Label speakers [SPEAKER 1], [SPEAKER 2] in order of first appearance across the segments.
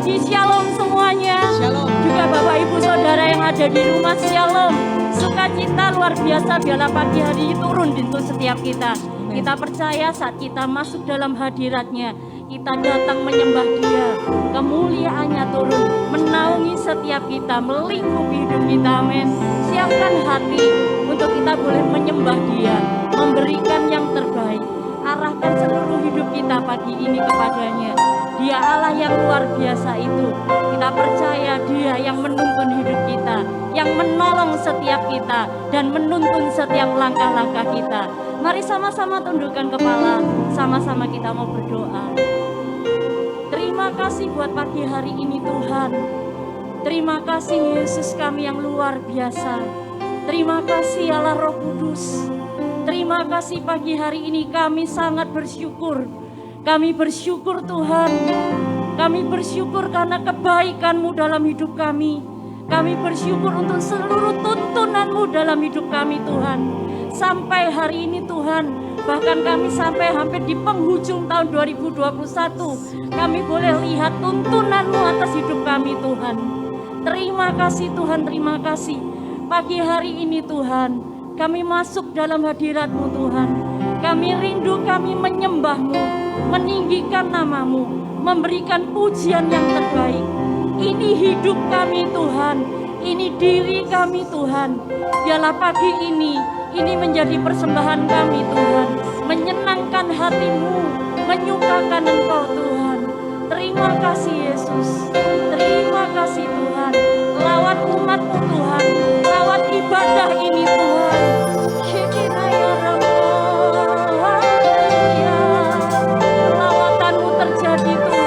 [SPEAKER 1] pagi, shalom semuanya.
[SPEAKER 2] Shalom.
[SPEAKER 1] Juga Bapak Ibu Saudara yang ada di rumah, shalom. Sukacita luar biasa biarlah pagi hari ini turun di untuk setiap kita. Kita percaya saat kita masuk dalam hadirat-Nya, kita datang menyembah Dia. Kemuliaannya turun, menaungi setiap kita, melingkupi hidup kita, amin. Siapkan hati untuk kita boleh menyembah Dia, memberikan yang terbaik. Arahkan seluruh hidup kita pagi ini kepadanya. Dia Allah yang luar biasa itu. Kita percaya Dia yang menuntun hidup kita, yang menolong setiap kita, dan menuntun setiap langkah-langkah kita. Mari sama-sama tundukkan kepala, sama-sama kita mau berdoa. Terima kasih buat pagi hari ini Tuhan. Terima kasih Yesus kami yang luar biasa. Terima kasih Allah Roh Kudus. Terima kasih pagi hari ini kami sangat bersyukur. Kami bersyukur Tuhan. Kami bersyukur karena kebaikan-Mu dalam hidup kami. Kami bersyukur untuk seluruh tuntunan-Mu dalam hidup kami Tuhan. Sampai hari ini Tuhan, bahkan kami sampai hampir di penghujung tahun 2021, kami boleh lihat tuntunan-Mu atas hidup kami Tuhan. Terima kasih Tuhan, terima kasih. Pagi hari ini Tuhan, kami masuk dalam hadirat-Mu Tuhan. Kami rindu, kami menyembah-Mu, meninggikan nama-Mu, memberikan pujian yang terbaik. Ini hidup kami Tuhan, ini diri kami Tuhan. Biarlah pagi ini menjadi persembahan kami Tuhan, menyenangkan hati-Mu, menyukakan Engkau Tuhan. Terima kasih Yesus, terima kasih Tuhan. Lawat umat-Mu Tuhan, lawat ibadah ini Tuhan. Lawatan-Mu terjadi Tuhan.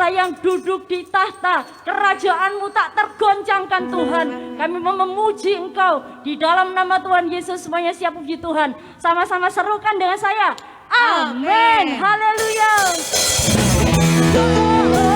[SPEAKER 1] Allah yang duduk di tahta, kerajaan-Mu tak tergoncangkan Tuhan. Kami mau memuji Engkau di dalam nama Tuhan Yesus. Semuanya siap puji Tuhan. Sama-sama serukan dengan saya. Amin. Haleluya. Sekali lagi.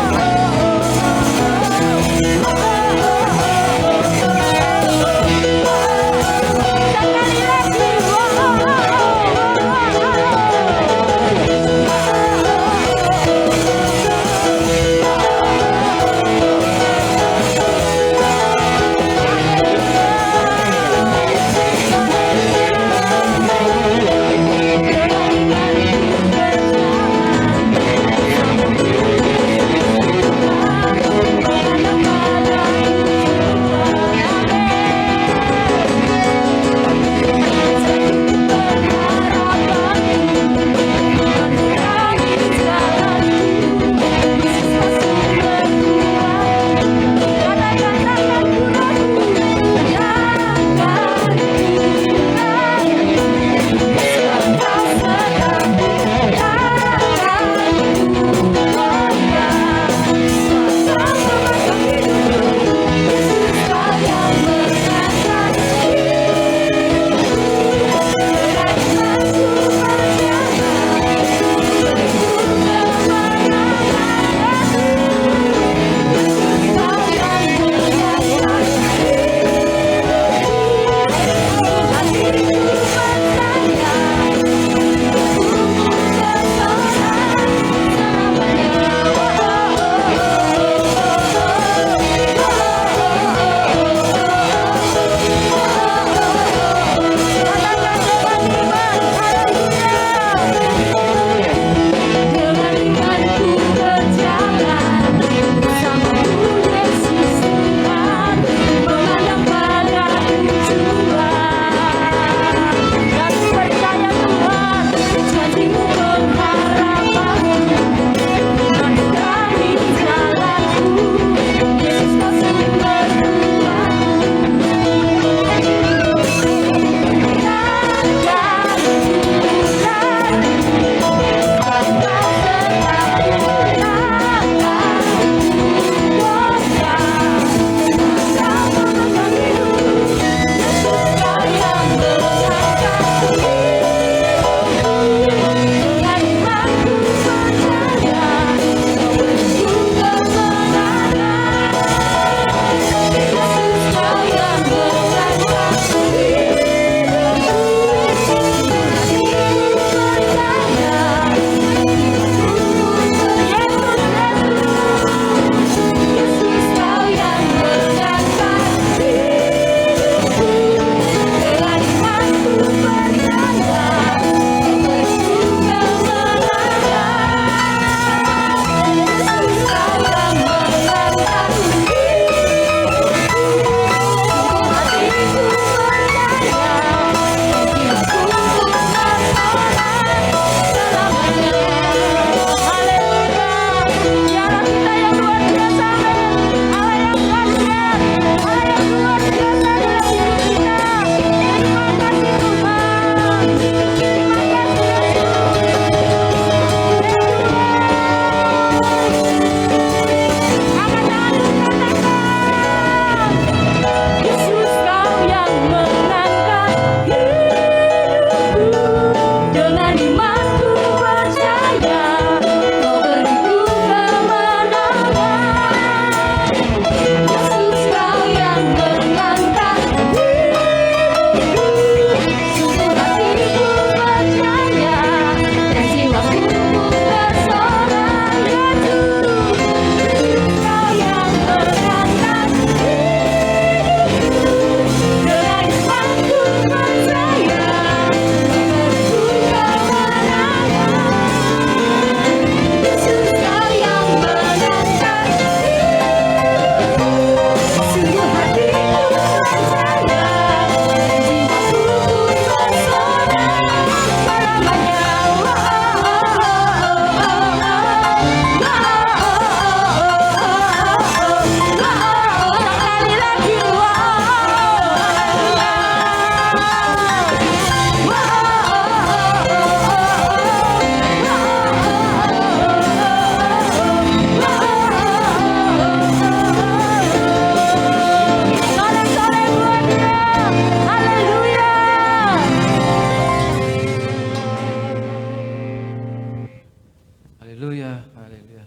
[SPEAKER 2] Haleluya, haleluya.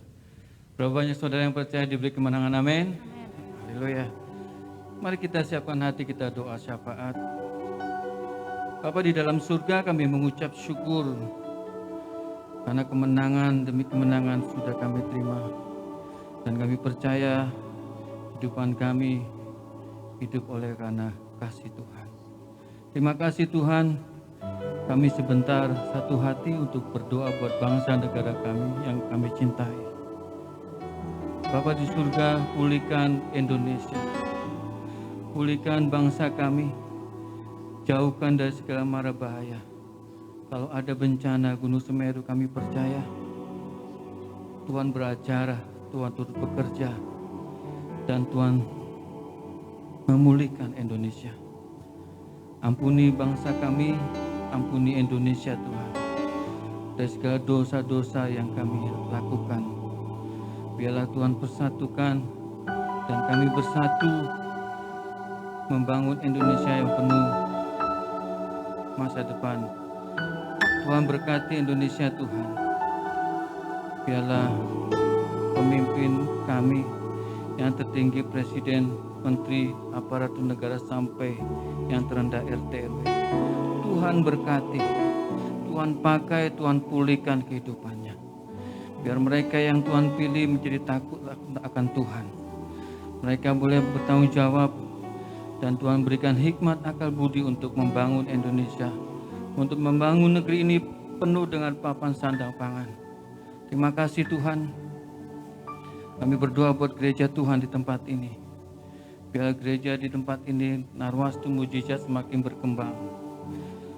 [SPEAKER 2] Berapa banyak saudara yang percaya diberi kemenangan, amin. Haleluya. Mari kita siapkan hati kita doa syafaat. Bapa di dalam surga, kami mengucap syukur karena kemenangan demi kemenangan sudah kami terima. Dan kami percaya kehidupan kami hidup oleh karena kasih Tuhan. Terima kasih Tuhan, kami sebentar satu hati untuk berdoa buat bangsa negara kami yang kami cintai. Bapa di surga, pulihkan Indonesia, pulihkan bangsa kami, jauhkan dari segala mara bahaya. Kalau ada bencana Gunung Semeru, kami percaya Tuhan beracara, Tuhan turut bekerja, dan Tuhan memulihkan Indonesia. Ampuni bangsa kami, ampuni Indonesia Tuhan, dari segala dosa-dosa yang kami lakukan. Biarlah Tuhan persatukan dan kami bersatu membangun Indonesia yang penuh masa depan. Tuhan berkati Indonesia Tuhan. Biarlah pemimpin kami yang tertinggi, Presiden, Menteri, aparatur negara sampai yang terendah RT RW. Tuhan berkati, Tuhan pakai, Tuhan pulihkan kehidupannya. Biar mereka yang Tuhan pilih menjadi takut akan Tuhan. Mereka boleh bertanggung jawab dan Tuhan berikan hikmat akal budi untuk membangun Indonesia, untuk membangun negeri ini penuh dengan papan sandang pangan. Terima kasih Tuhan. Kami berdoa buat gereja Tuhan di tempat ini. Biar gereja di tempat ini, Narwastu Mujizat, semakin berkembang,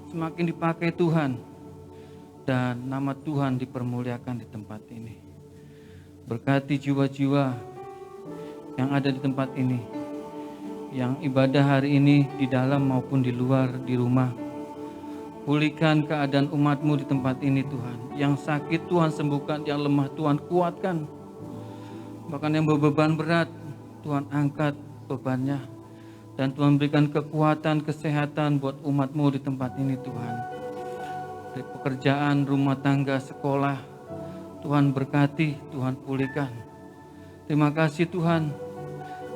[SPEAKER 2] semakin dipakai Tuhan, dan nama Tuhan dipermuliakan di tempat ini. Berkati jiwa-jiwa yang ada di tempat ini, yang ibadah hari ini di dalam maupun di luar, di rumah. Pulihkan keadaan umat-Mu di tempat ini Tuhan. Yang sakit Tuhan sembuhkan, yang lemah Tuhan kuatkan. Bahkan yang berbeban berat, Tuhan angkat bebannya. Dan Tuhan berikan kekuatan, kesehatan buat umat-Mu di tempat ini Tuhan. Dari pekerjaan, rumah tangga, sekolah, Tuhan berkati, Tuhan pulihkan. Terima kasih Tuhan.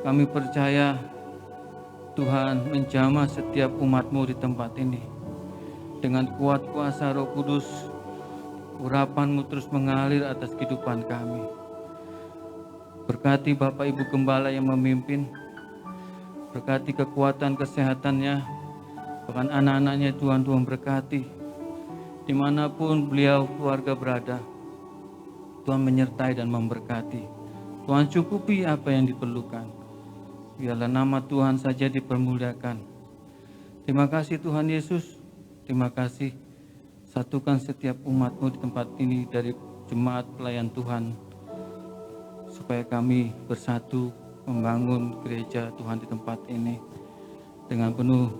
[SPEAKER 2] Kami percaya Tuhan menjamah setiap umat-Mu di tempat ini. Dengan kuat kuasa Roh Kudus, urapan-Mu terus mengalir atas kehidupan kami. Berkati Bapak Ibu Gembala yang memimpin, berkati kekuatan kesehatannya, bahkan anak-anaknya Tuhan berkati. Dimanapun beliau keluarga berada, Tuhan menyertai dan memberkati. Tuhan cukupi apa yang diperlukan. Biarlah nama Tuhan saja dipermuliakan. Terima kasih Tuhan Yesus. Terima kasih. Satukan setiap umat-Mu di tempat ini dari jemaat pelayan Tuhan, supaya kami bersatu membangun gereja Tuhan di tempat ini dengan penuh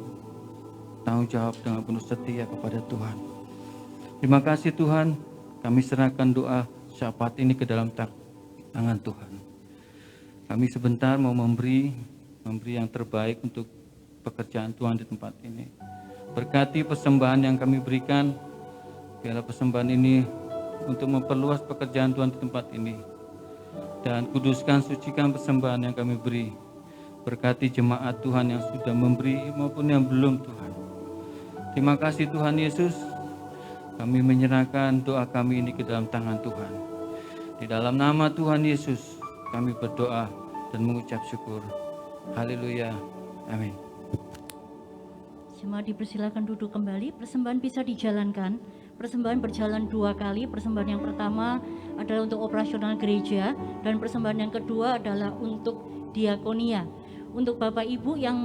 [SPEAKER 2] tanggung jawab, dengan penuh setia kepada Tuhan. Terima kasih Tuhan. Kami serahkan doa syafaat ini ke dalam tangan Tuhan. Kami sebentar mau memberi yang terbaik untuk pekerjaan Tuhan di tempat ini. Berkati persembahan yang kami berikan. Biarlah persembahan ini untuk memperluas pekerjaan Tuhan di tempat ini. Dan kuduskan, sucikan persembahan yang kami beri. Berkati jemaat Tuhan yang sudah memberi maupun yang belum Tuhan. Terima kasih Tuhan Yesus. Kami menyerahkan doa kami ini ke dalam tangan Tuhan. Di dalam nama Tuhan Yesus kami berdoa dan mengucap syukur. Haleluya. Amin.
[SPEAKER 1] Jemaat dipersilakan duduk kembali. Persembahan bisa dijalankan. Persembahan berjalan 2 kali. Persembahan yang pertama adalah untuk operasional gereja, dan persembahan yang kedua adalah untuk diakonia. Untuk Bapak Ibu yang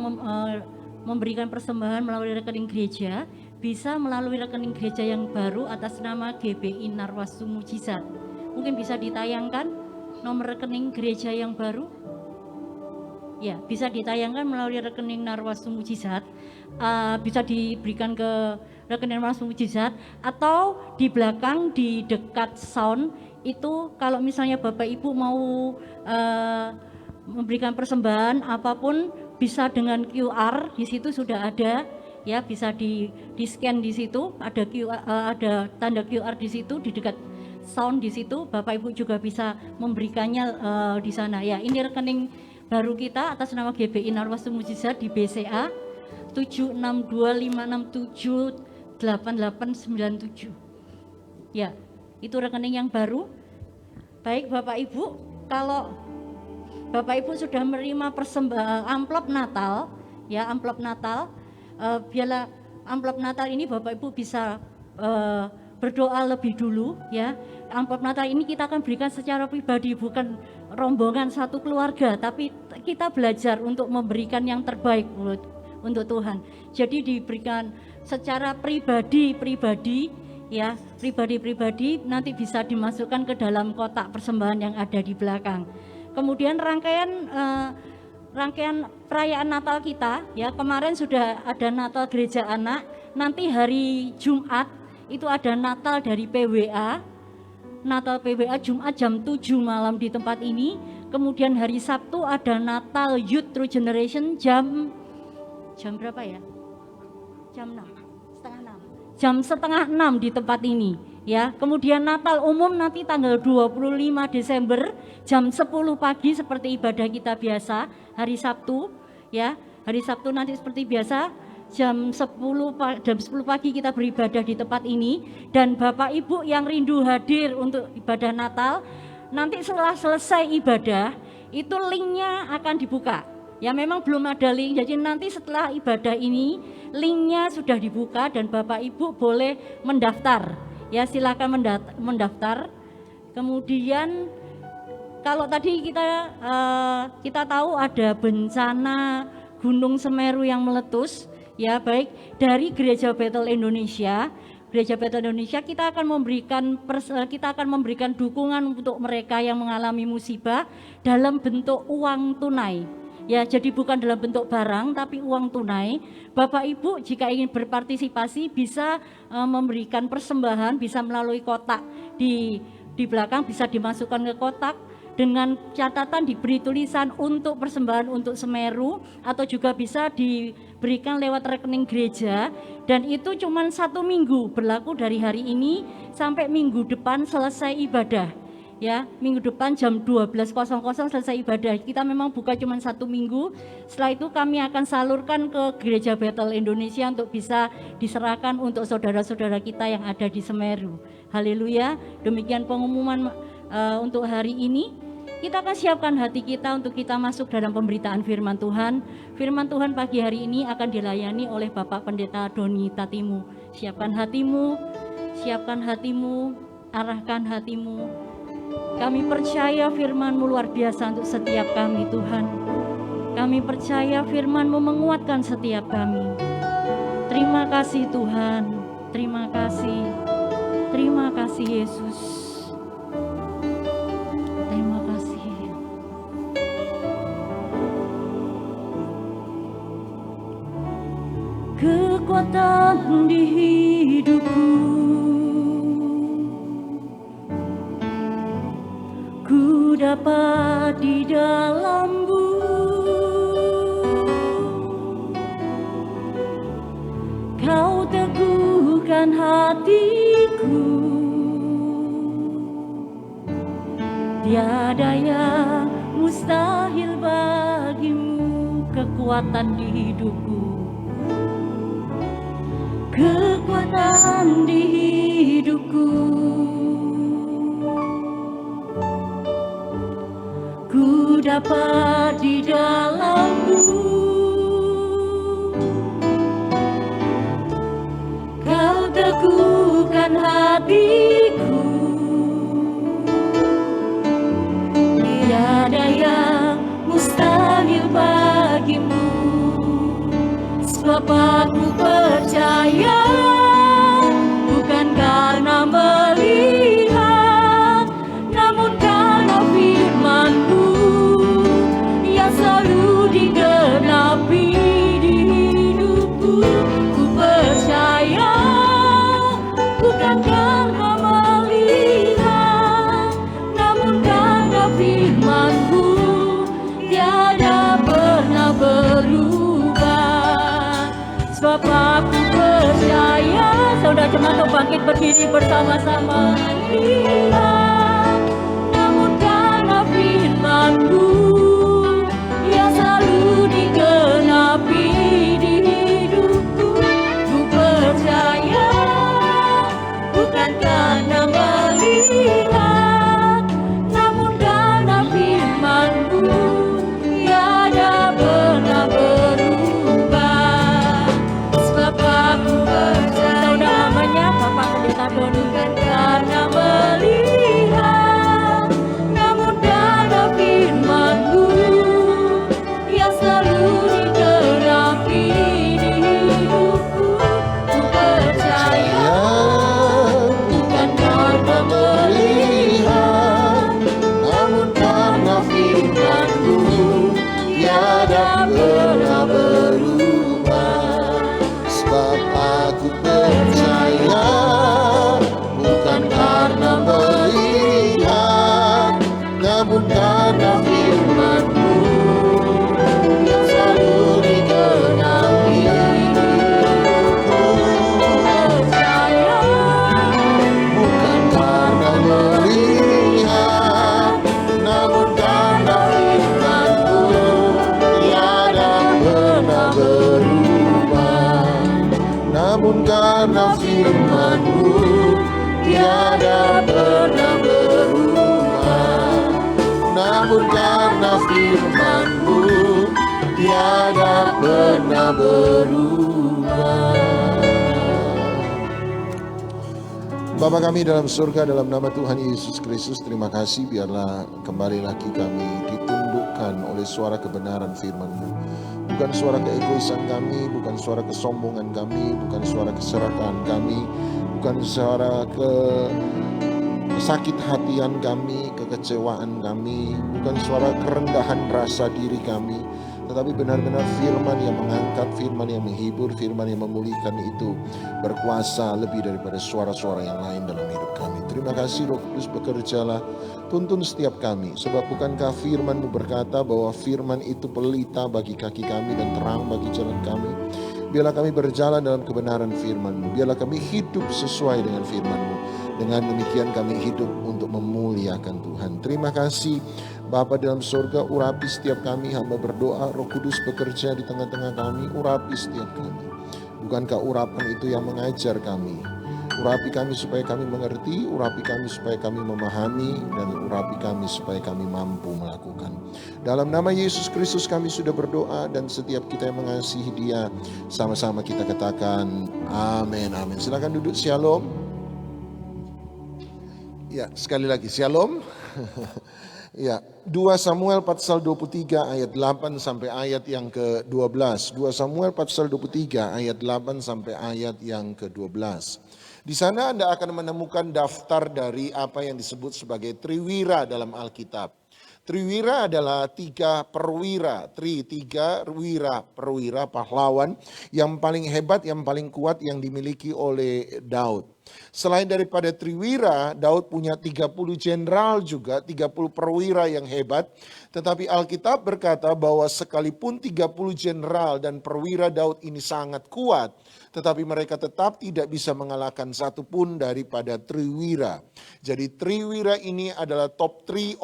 [SPEAKER 1] memberikan persembahan melalui rekening gereja, bisa melalui rekening gereja yang baru atas nama GBI Narwastu Mujizat. Mungkin bisa ditayangkan nomor rekening gereja yang baru. Ya, bisa ditayangkan melalui rekening Narwastu Mujizat. Bisa diberikan ke rekening Narwastu Mujizat, atau di belakang di dekat sound itu, kalau misalnya Bapak Ibu mau memberikan persembahan apapun, bisa dengan QR, di situ sudah ada ya, bisa di scan di situ, ada tanda QR di situ di dekat sound di situ, Bapak Ibu juga bisa memberikannya di sana. Ya, ini rekening baru kita atas nama GBI Narwastu Mujizat di BCA 7625678897. Ya, itu rekening yang baru. Baik Bapak Ibu, kalau Bapak Ibu sudah menerima amplop Natal, ya amplop Natal, biarlah amplop Natal ini Bapak Ibu bisa berdoa lebih dulu, ya. Amplop Natal ini kita akan berikan secara pribadi, bukan rombongan satu keluarga, tapi kita belajar untuk memberikan yang terbaik untuk Tuhan. Jadi diberikan secara pribadi, ya, pribadi nanti bisa dimasukkan ke dalam kotak persembahan yang ada di belakang. Kemudian rangkaian perayaan Natal kita, ya, kemarin sudah ada Natal Gereja Anak, nanti hari Jumat itu ada Natal dari PWA, Natal PWA Jumat jam 7 malam di tempat ini. Kemudian hari Sabtu ada Natal Youth True Generation jam berapa ya? Jam 6, setengah 6. Jam setengah 6 di tempat ini, ya. Kemudian Natal umum nanti tanggal 25 Desember jam 10 pagi seperti ibadah kita biasa hari Sabtu, ya. Hari Sabtu nanti seperti biasa jam 10 pagi kita beribadah di tempat ini. Dan Bapak Ibu yang rindu hadir untuk ibadah Natal, nanti setelah selesai ibadah itu linknya akan dibuka. Ya, memang belum ada link, jadi nanti setelah ibadah ini linknya sudah dibuka dan Bapak Ibu boleh mendaftar. Ya, silakan mendaftar. Kemudian kalau tadi kita tahu ada bencana Gunung Semeru yang meletus, ya, baik dari Gereja Bethel Indonesia kita akan memberikan dukungan untuk mereka yang mengalami musibah dalam bentuk uang tunai. Ya, jadi bukan dalam bentuk barang tapi uang tunai. Bapak Ibu jika ingin berpartisipasi bisa memberikan persembahan, bisa melalui kotak di belakang, bisa dimasukkan ke kotak dengan catatan diberi tulisan untuk persembahan untuk Semeru, atau juga bisa diberikan lewat rekening gereja, dan itu cuma 1 minggu berlaku dari hari ini sampai minggu depan selesai ibadah. Ya, minggu depan jam 12.00 selesai ibadah. Kita memang buka cuma 1 minggu. Setelah itu kami akan salurkan ke Gereja Bethel Indonesia untuk bisa diserahkan untuk saudara-saudara kita yang ada di Semeru. Haleluya. Demikian pengumuman untuk hari ini. Kita akan siapkan hati kita untuk kita masuk dalam pemberitaan firman Tuhan. Firman Tuhan pagi hari ini akan dilayani oleh Bapak Pendeta Doni Tatimu. Siapkan hatimu, arahkan hatimu. Kami percaya firman-Mu luar biasa untuk setiap kami, Tuhan. Kami percaya firman-Mu menguatkan setiap kami. Terima kasih Tuhan, terima kasih Yesus. Terima kasih. Kekuatan di hidupku, ku dapat di dalam-Mu. Kau teguhkan hatiku, tiada yang mustahil bagimu. Kekuatan di hidupku, kekuatan di hidupku, ku dapat di dalam-Mu. Kau teguhkan hatiku, tiada yang mustahil bagimu. Sebab aku percaya, bukan karena melihat, namun karena firman-Mu yang selalu digenapi di hidupku. Ku percaya, bukan karena melihat, namun karena firman-Mu tiada pernah berubah. Sebab aku percaya. Saudara jemaat bangkit berdiri bersama-sama.
[SPEAKER 3] karena melihat, namun karena firman-Mu tiada pernah berubah. Sebab aku percaya, bukan karena melihat, namun karena firman-Mu yang selalu digenapi.
[SPEAKER 1] Percaya
[SPEAKER 3] Bukan karena melihat, namun karena firman-Mu tiada pernah berubah. Namun karena firman-Mu tiada pernah berubah. Namun karena firman-Mu tiada pernah berubah. Bapa kami dalam surga, dalam nama Tuhan Yesus Kristus, terima kasih biarlah kembali lagi kami ditundukkan oleh suara kebenaran firman-Mu. Bukan suara keegoisan kami, bukan suara kesombongan kami, bukan suara keserakahan kami, bukan suara sakit hatian kami, kekecewaan kami, bukan suara kerendahan rasa diri kami, tetapi benar-benar firman yang mengangkat, firman yang menghibur, firman yang memulihkan itu berkuasa lebih daripada suara-suara yang lain dalam hidup kami. Terima kasih Roh Kudus, bekerjalah, tuntun setiap kami, sebab bukankah firman-Mu berkata bahwa firman itu pelita bagi kaki kami dan terang bagi jalan kami. Biarlah kami berjalan dalam kebenaran firman-Mu, biarlah kami hidup sesuai dengan firman-Mu. Dengan demikian kami hidup untuk memuliakan Tuhan. Terima kasih Bapa dalam surga, urapi setiap kami, hamba berdoa, Roh Kudus bekerja di tengah-tengah kami, urapi setiap kami. Bukankah urapan itu yang mengajar kami? Urapi kami supaya kami mengerti, urapi kami supaya kami memahami, dan urapi kami supaya kami mampu melakukan. Dalam nama Yesus Kristus kami sudah berdoa, dan setiap kita yang mengasihi Dia, sama-sama kita katakan amin, amin. Silakan duduk, shalom. Ya, sekali lagi shalom. Ya, 2 Samuel pasal 23 ayat 8 sampai ayat yang ke-12. 2 Samuel pasal 23 ayat 8 sampai ayat yang ke-12. Di sana Anda akan menemukan daftar dari apa yang disebut sebagai triwira dalam Alkitab. Triwira adalah 3 perwira, tiga perwira pahlawan yang paling hebat, yang paling kuat yang dimiliki oleh Daud. Selain daripada triwira, Daud punya 30 jenderal juga, 30 perwira yang hebat. Tetapi Alkitab berkata bahwa sekalipun 30 jenderal dan perwira Daud ini sangat kuat, tetapi mereka tetap tidak bisa mengalahkan satupun daripada triwira. Jadi triwira ini adalah top 3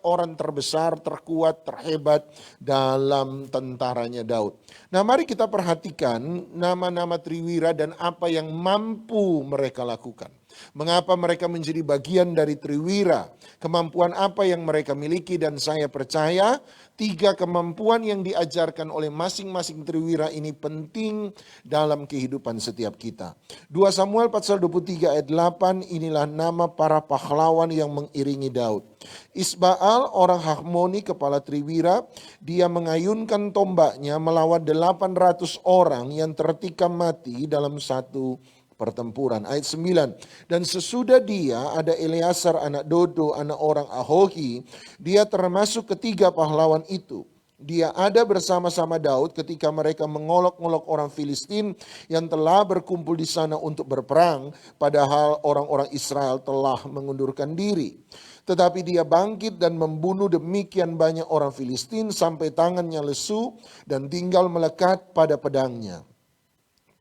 [SPEAKER 3] orang terbesar, terkuat, terhebat dalam tentaranya Daud. Nah, mari kita perhatikan nama-nama triwira dan apa yang mampu mereka lakukan. Mengapa mereka menjadi bagian dari triwira? Kemampuan apa yang mereka miliki, dan saya percaya 3 kemampuan yang diajarkan oleh masing-masing triwira ini penting dalam kehidupan setiap kita. 2 Samuel pasal 23 ayat 8, inilah nama para pahlawan yang mengiringi Daud. Isbaal orang Hakmoni, kepala triwira, dia mengayunkan tombaknya melawan 800 orang yang tertikam mati dalam satu pertempuran. Ayat 9, dan sesudah dia ada Eleazar anak Dodo, anak orang Ahohi, dia termasuk ketiga pahlawan itu. Dia ada bersama-sama Daud ketika mereka mengolok-olok orang Filistin yang telah berkumpul di sana untuk berperang, padahal orang-orang Israel telah mengundurkan diri. Tetapi dia bangkit dan membunuh demikian banyak orang Filistin sampai tangannya lesu dan tinggal melekat pada pedangnya.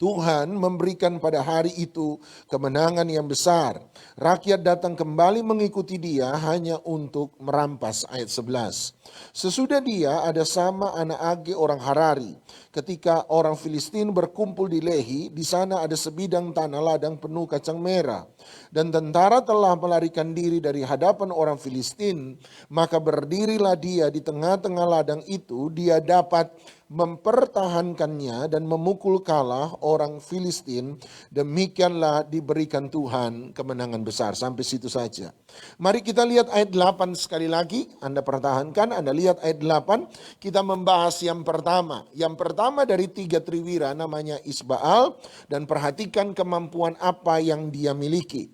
[SPEAKER 3] Tuhan memberikan pada hari itu kemenangan yang besar. Rakyat datang kembali mengikuti dia hanya untuk merampas. Ayat 11. Sesudah dia ada Sama anak Age orang Harari. Ketika orang Filistin berkumpul di Lehi, di sana ada sebidang tanah ladang penuh kacang merah. Dan tentara telah melarikan diri dari hadapan orang Filistin. Maka berdirilah dia di tengah-tengah ladang itu, dia dapat mempertahankannya dan memukul kalah orang Filistin. Demikianlah diberikan Tuhan kemenangan besar. Sampai situ saja. Mari kita lihat ayat 8 sekali lagi. Anda pertahankan, Anda lihat ayat 8. Kita membahas yang pertama. Yang pertama dari 3 triwira namanya Isbaal. Dan perhatikan kemampuan apa yang dia miliki.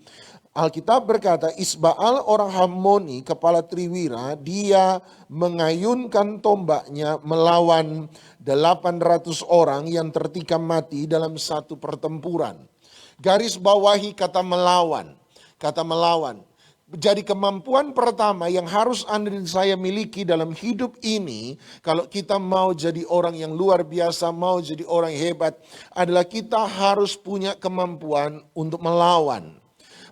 [SPEAKER 3] Alkitab berkata, Isbaal orang Hamoni, kepala Triwira, dia mengayunkan tombaknya melawan 800 orang yang tertikam mati dalam satu pertempuran. Garis bawahi kata melawan. Kata melawan. Jadi kemampuan pertama yang harus Anda dan saya miliki dalam hidup ini, kalau kita mau jadi orang yang luar biasa, mau jadi orang hebat, adalah kita harus punya kemampuan untuk melawan.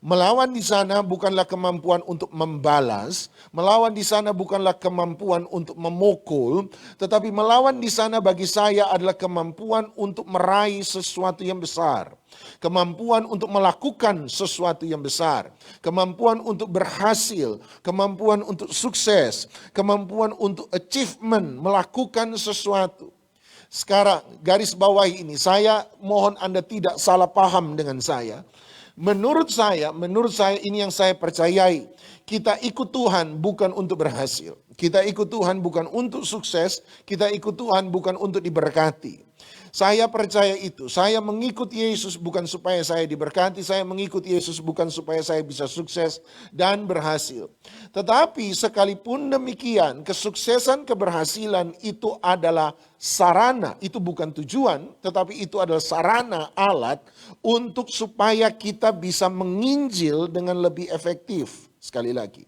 [SPEAKER 3] Melawan di sana bukanlah kemampuan untuk membalas, melawan di sana bukanlah kemampuan untuk memukul, tetapi melawan di sana bagi saya adalah kemampuan untuk meraih sesuatu yang besar. Kemampuan untuk melakukan sesuatu yang besar, kemampuan untuk berhasil, kemampuan untuk sukses, kemampuan untuk achievement, melakukan sesuatu. Sekarang garis bawah ini, saya mohon Anda tidak salah paham dengan saya. Menurut saya ini yang saya percayai. Kita ikut Tuhan bukan untuk berhasil. Kita ikut Tuhan bukan untuk sukses. Kita ikut Tuhan bukan untuk diberkati. Saya percaya itu. Saya mengikut Yesus bukan supaya saya diberkati. Saya mengikut Yesus bukan supaya saya bisa sukses dan berhasil. Tetapi sekalipun demikian, kesuksesan, keberhasilan itu adalah sarana. Itu bukan tujuan, tetapi itu adalah sarana, alat untuk supaya kita bisa menginjil dengan lebih efektif. Sekali lagi.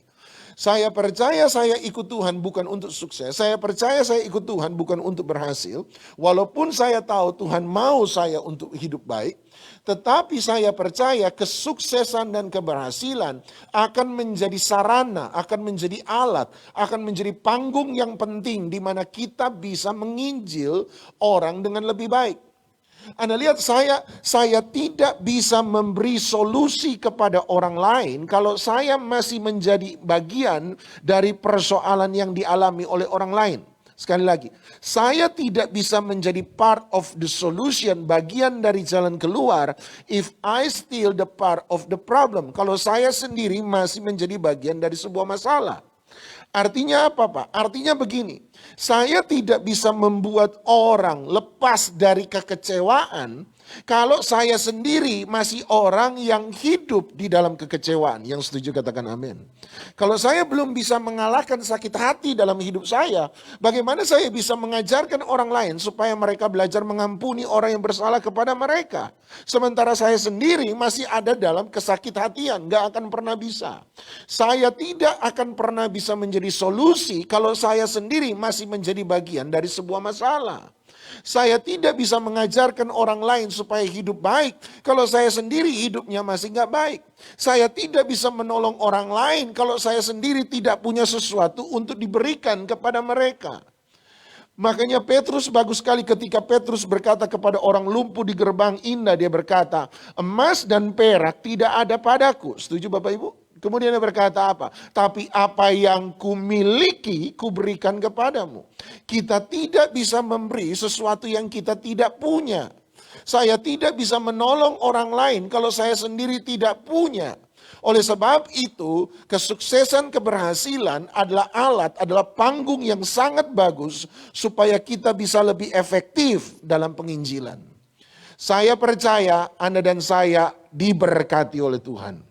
[SPEAKER 3] Saya percaya saya ikut Tuhan bukan untuk sukses. Saya percaya saya ikut Tuhan bukan untuk berhasil. Walaupun saya tahu Tuhan mau saya untuk hidup baik. Tetapi saya percaya kesuksesan dan keberhasilan akan menjadi sarana, akan menjadi alat, akan menjadi panggung yang penting di mana kita bisa menginjil orang dengan lebih baik. Anda lihat saya tidak bisa memberi solusi kepada orang lain kalau saya masih menjadi bagian dari persoalan yang dialami oleh orang lain. Sekali lagi, saya tidak bisa menjadi part of the solution, bagian dari jalan keluar, if I still the part of the problem. Kalau saya sendiri masih menjadi bagian dari sebuah masalah. Artinya apa, Pak? Artinya begini, saya tidak bisa membuat orang lepas dari kekecewaan kalau saya sendiri masih orang yang hidup di dalam kekecewaan. Yang setuju katakan amin. Kalau saya belum bisa mengalahkan sakit hati dalam hidup saya, bagaimana saya bisa mengajarkan orang lain supaya mereka belajar mengampuni orang yang bersalah kepada mereka? Sementara saya sendiri masih ada dalam kesakit hatian, gak akan pernah bisa. Saya tidak akan pernah bisa menjadi solusi kalau saya sendiri masih menjadi bagian dari sebuah masalah. Saya tidak bisa mengajarkan orang lain supaya hidup baik kalau saya sendiri hidupnya masih gak baik. Saya tidak bisa menolong orang lain kalau saya sendiri tidak punya sesuatu untuk diberikan kepada mereka. Makanya Petrus bagus sekali ketika Petrus berkata kepada orang lumpuh di gerbang indah, dia berkata, emas dan perak tidak ada padaku. Setuju Bapak Ibu? Kemudian dia berkata apa? Tapi apa yang kumiliki kuberikan kepadamu. Kita tidak bisa memberi sesuatu yang kita tidak punya. Saya tidak bisa menolong orang lain kalau saya sendiri tidak punya. Oleh sebab itu, kesuksesan keberhasilan adalah alat, adalah panggung yang sangat bagus supaya kita bisa lebih efektif dalam penginjilan. Saya percaya Anda dan saya diberkati oleh Tuhan.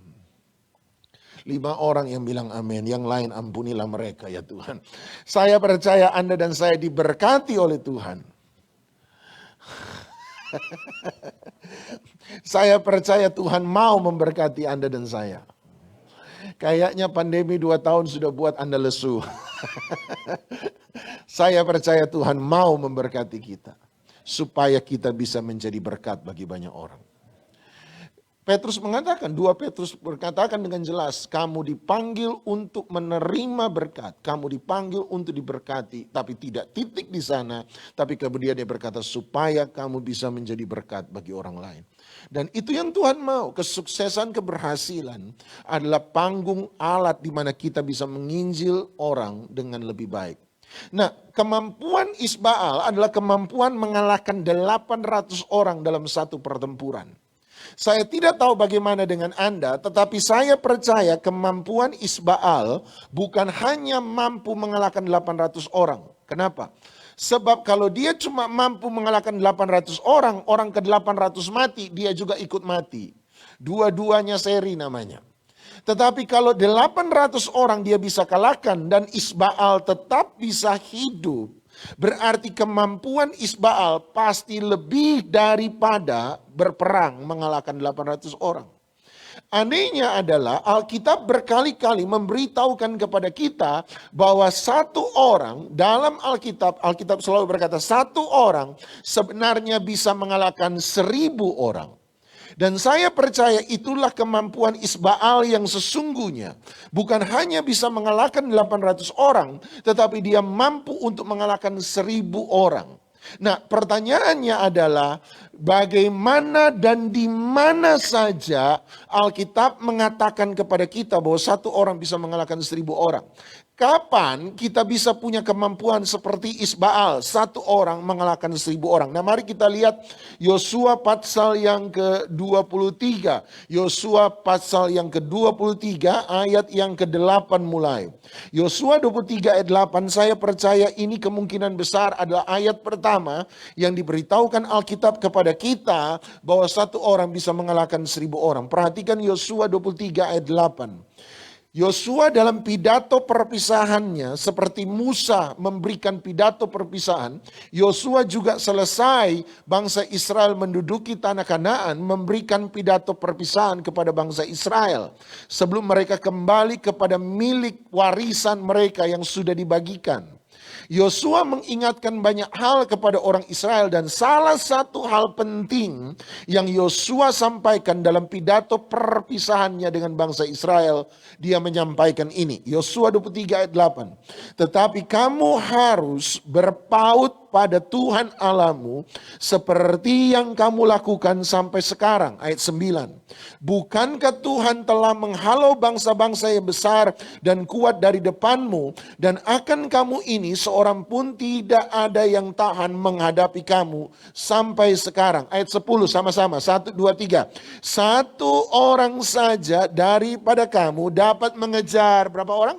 [SPEAKER 3] 5 orang yang bilang amin, yang lain ampunilah mereka ya Tuhan. Saya percaya Anda dan saya diberkati oleh Tuhan. Saya percaya Tuhan mau memberkati Anda dan saya. Kayaknya pandemi 2 tahun sudah buat Anda lesu. Saya percaya Tuhan mau memberkati kita. Supaya kita bisa menjadi berkat bagi banyak orang. Petrus mengatakan, 2 Petrus berkatakan dengan jelas, kamu dipanggil untuk menerima berkat, kamu dipanggil untuk diberkati, tapi tidak titik di sana, tapi kemudian dia berkata supaya kamu bisa menjadi berkat bagi orang lain. Dan itu yang Tuhan mau, kesuksesan keberhasilan adalah panggung alat di mana kita bisa menginjil orang dengan lebih baik. Nah, kemampuan Isbaal adalah kemampuan mengalahkan 800 orang dalam satu pertempuran. Saya tidak tahu bagaimana dengan Anda, tetapi saya percaya kemampuan Isbaal bukan hanya mampu mengalahkan 800 orang. Kenapa? Sebab kalau dia cuma mampu mengalahkan 800 orang, orang ke 800 mati, dia juga ikut mati. Dua-duanya seri namanya. Tetapi kalau 800 orang dia bisa kalahkan dan Isbaal tetap bisa hidup, berarti kemampuan Isbaal pasti lebih daripada berperang mengalahkan 800 orang. Anehnya adalah Alkitab berkali-kali memberitahukan kepada kita bahwa satu orang dalam Alkitab selalu berkata satu orang sebenarnya bisa mengalahkan 1000 orang. Dan saya percaya itulah kemampuan Isbaal yang sesungguhnya. Bukan hanya bisa mengalahkan 800 orang, tetapi dia mampu untuk mengalahkan 1000 orang. Nah, pertanyaannya adalah bagaimana dan di mana saja Alkitab mengatakan kepada kita bahwa satu orang bisa mengalahkan 1000 orang. Kapan kita bisa punya kemampuan seperti Isbaal, satu orang mengalahkan 1000 orang. Nah, mari kita lihat Yosua pasal yang ke-23. Yosua pasal yang ke-23 ayat yang ke-8 mulai. Yosua 23 ayat 8, saya percaya ini kemungkinan besar adalah ayat pertama yang diberitahukan Alkitab kepada kita bahwa satu orang bisa mengalahkan 1000 orang. Perhatikan Yosua 23 ayat 8. Yosua dalam pidato perpisahannya seperti Musa memberikan pidato perpisahan, Yosua juga selesai bangsa Israel menduduki tanah Kanaan memberikan pidato perpisahan kepada bangsa Israel sebelum mereka kembali kepada milik warisan mereka yang sudah dibagikan. Yosua mengingatkan banyak hal kepada orang Israel dan salah satu hal penting yang Yosua sampaikan dalam pidato perpisahannya dengan bangsa Israel, dia menyampaikan ini. Yosua 23 ayat 8. Tetapi kamu harus berpaut pada Tuhan Allahmu seperti yang kamu lakukan sampai sekarang. Ayat 9. Bukankah Tuhan telah menghalau bangsa-bangsa yang besar dan kuat dari depanmu, dan akan kamu ini seorang pun tidak ada yang tahan menghadapi kamu sampai sekarang. Ayat 10 sama-sama. 1, 2, 3. Satu orang saja daripada kamu dapat mengejar berapa orang?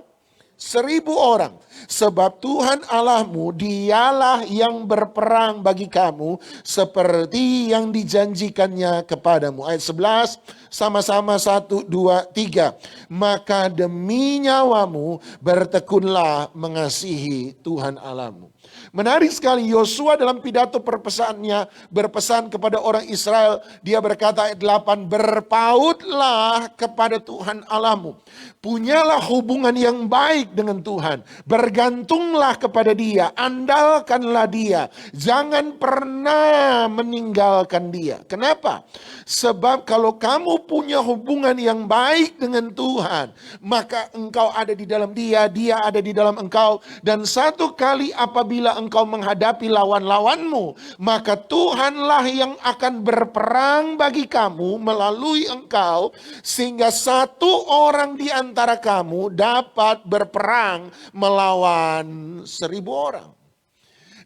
[SPEAKER 3] 1000 orang. Sebab Tuhan Allahmu dialah yang berperang bagi kamu seperti yang dijanjikannya kepadamu. Ayat 11 sama-sama 1, 2, 3. Maka demi nyawamu bertekunlah mengasihi Tuhan Allahmu. Menarik sekali Yosua dalam pidato perpesannya berpesan kepada orang Israel. Dia berkata ayat 8, berpautlah kepada Tuhan Allahmu. Punyalah hubungan yang baik dengan Tuhan. Bergantunglah kepada Dia, andalkanlah Dia. Jangan pernah meninggalkan Dia. Kenapa? Sebab kalau kamu punya hubungan yang baik dengan Tuhan, maka engkau ada di dalam Dia, Dia ada di dalam engkau. Dan satu kali apabila engkau menghadapi lawan-lawanmu, maka Tuhanlah yang akan berperang bagi kamu melalui engkau, sehingga satu orang di antara kamu dapat berperang melawan 1000 orang.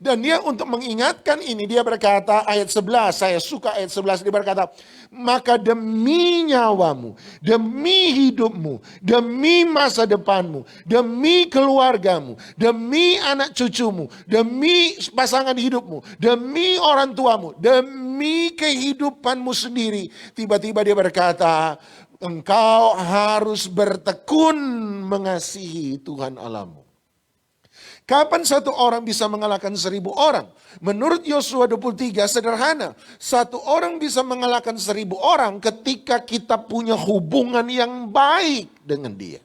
[SPEAKER 3] Dan dia untuk mengingatkan ini, dia berkata ayat 11, saya suka ayat 11, dia berkata, maka demi nyawamu, demi hidupmu, demi masa depanmu, demi keluargamu, demi anak cucumu, demi pasangan hidupmu, demi orang tuamu, demi kehidupanmu sendiri. Tiba-tiba dia berkata, engkau harus bertekun mengasihi Tuhan Allahmu. Kapan satu orang bisa mengalahkan 1000 orang? Menurut Yosua 23 sederhana. Satu orang bisa mengalahkan 1000 orang ketika kita punya hubungan yang baik dengan dia.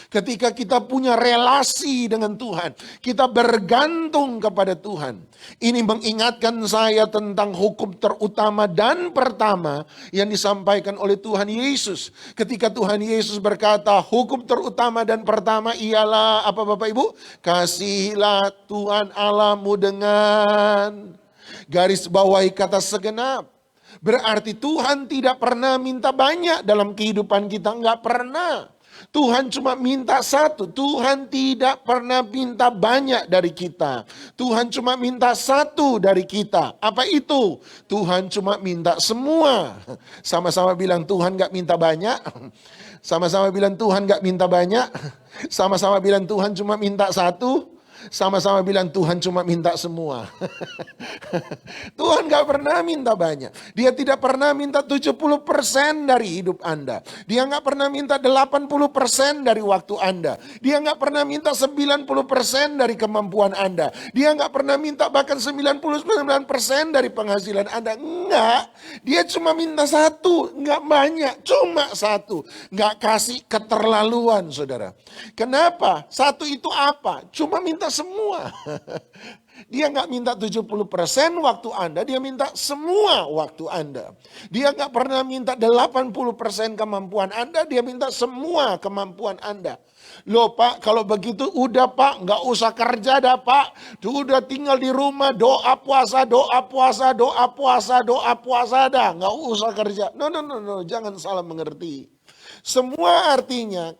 [SPEAKER 3] Ketika kita punya relasi dengan Tuhan, kita bergantung kepada Tuhan. Ini mengingatkan saya tentang hukum terutama dan pertama yang disampaikan oleh Tuhan Yesus. Ketika Tuhan Yesus berkata, hukum terutama dan pertama ialah apa Bapak Ibu? Kasihilah Tuhan Allahmu dengan garis bawahi kata segenap. Berarti Tuhan tidak pernah minta banyak dalam kehidupan kita, enggak pernah. Tuhan cuma minta satu. Tuhan tidak pernah minta banyak dari kita. Tuhan cuma minta satu dari kita. Apa itu? Tuhan cuma minta semua. Sama-sama bilang Tuhan gak minta banyak. Sama-sama bilang Tuhan gak minta banyak. Sama-sama bilang Tuhan cuma minta satu. Sama-sama bilang Tuhan cuma minta semua. Tuhan gak pernah minta banyak. Dia tidak pernah minta 70% dari hidup Anda. Dia gak pernah minta 80% dari waktu Anda. Dia gak pernah minta 90% dari kemampuan Anda. Dia gak pernah minta bahkan 99% dari penghasilan Anda. Enggak. Dia cuma minta satu. Enggak banyak. Cuma satu. Enggak kasih keterlaluan, saudara. Kenapa? Satu itu apa? Cuma minta semua. Dia nggak minta 70% waktu Anda, dia minta semua waktu Anda. Dia nggak pernah minta 80% kemampuan Anda, dia minta semua kemampuan Anda. Loh Pak, kalau begitu udah Pak, nggak usah kerja dah Pak. Udah tinggal di rumah, doa puasa, doa puasa, doa puasa, doa puasa dah. Nggak usah kerja. No, jangan salah mengerti. Semua artinya,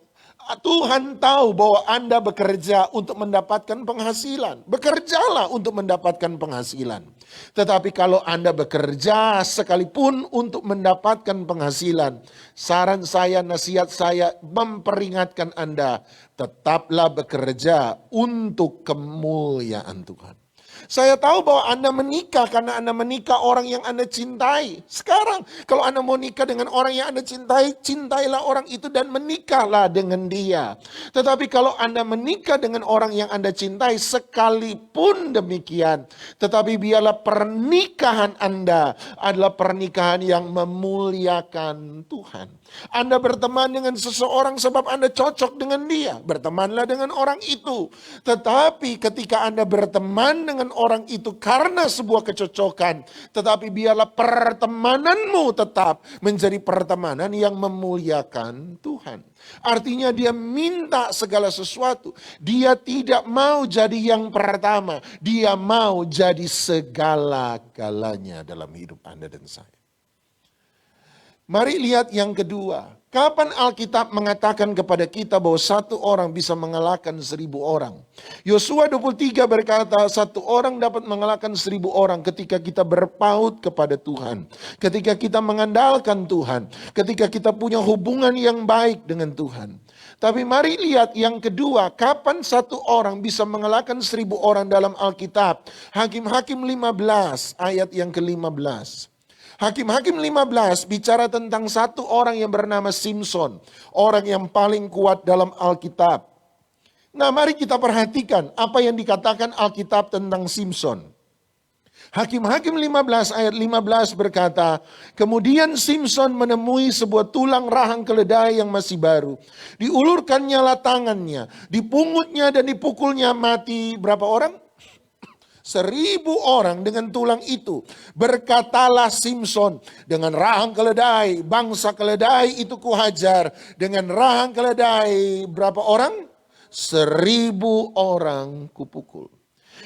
[SPEAKER 3] Tuhan tahu bahwa Anda bekerja untuk mendapatkan penghasilan. Bekerjalah untuk mendapatkan penghasilan. Tetapi kalau Anda bekerja sekalipun untuk mendapatkan penghasilan, saran saya, nasihat saya memperingatkan Anda, tetaplah bekerja untuk kemuliaan Tuhan. Saya tahu bahwa Anda menikah karena Anda menikah orang yang Anda cintai. Sekarang kalau Anda mau nikah dengan orang yang Anda cintai, cintailah orang itu dan menikahlah dengan dia. Tetapi kalau Anda menikah dengan orang yang Anda cintai sekalipun demikian, tetapi biarlah pernikahan Anda adalah pernikahan yang memuliakan Tuhan. Anda berteman dengan seseorang sebab Anda cocok dengan dia. Bertemanlah dengan orang itu. Tetapi ketika Anda berteman dengan orang itu karena sebuah kecocokan, tetapi biarlah pertemananmu tetap menjadi pertemanan yang memuliakan Tuhan. Artinya dia minta segala sesuatu. Dia tidak mau jadi yang pertama. Dia mau jadi segala-galanya dalam hidup Anda dan saya. Mari lihat yang kedua. Kapan Alkitab mengatakan kepada kita bahwa satu orang bisa mengalahkan 1000 orang? Yosua 23 berkata, satu orang dapat mengalahkan 1000 orang ketika kita berpaut kepada Tuhan. Ketika kita mengandalkan Tuhan. Ketika kita punya hubungan yang baik dengan Tuhan. Tapi mari lihat yang kedua, kapan satu orang bisa mengalahkan 1000 orang dalam Alkitab? Hakim-Hakim 15 ayat yang ke-15. Hakim-Hakim 15 bicara tentang satu orang yang bernama Simson. Orang yang paling kuat dalam Alkitab. Nah, mari kita perhatikan apa yang dikatakan Alkitab tentang Simson. Hakim-Hakim 15 ayat 15 berkata, kemudian Simson menemui sebuah tulang rahang keledai yang masih baru. Diulurkannya lah tangannya, dipungutnya dan dipukulnya mati berapa orang? 1000 orang dengan tulang itu. Berkatalah Simson, dengan rahang keledai, bangsa keledai itu kuhajar. Dengan rahang keledai berapa orang? 1000 orang kupukul.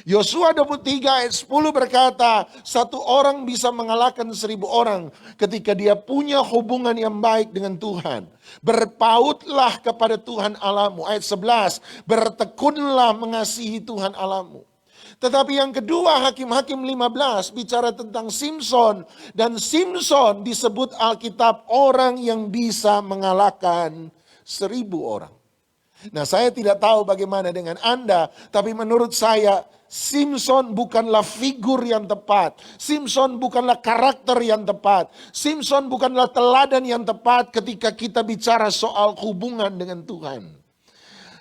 [SPEAKER 3] Yosua 23 ayat 10 berkata, satu orang bisa mengalahkan 1000 orang ketika dia punya hubungan yang baik dengan Tuhan. Berpautlah kepada Tuhan Allahmu. Ayat 11, bertekunlah mengasihi Tuhan Allahmu. Tetapi yang kedua, Hakim-Hakim 15 bicara tentang Simson. Dan Simson disebut Alkitab orang yang bisa mengalahkan 1000 orang. Nah, saya tidak tahu bagaimana dengan Anda. Tapi menurut saya, Simson bukanlah figur yang tepat. Simson bukanlah karakter yang tepat. Simson bukanlah teladan yang tepat ketika kita bicara soal hubungan dengan Tuhan.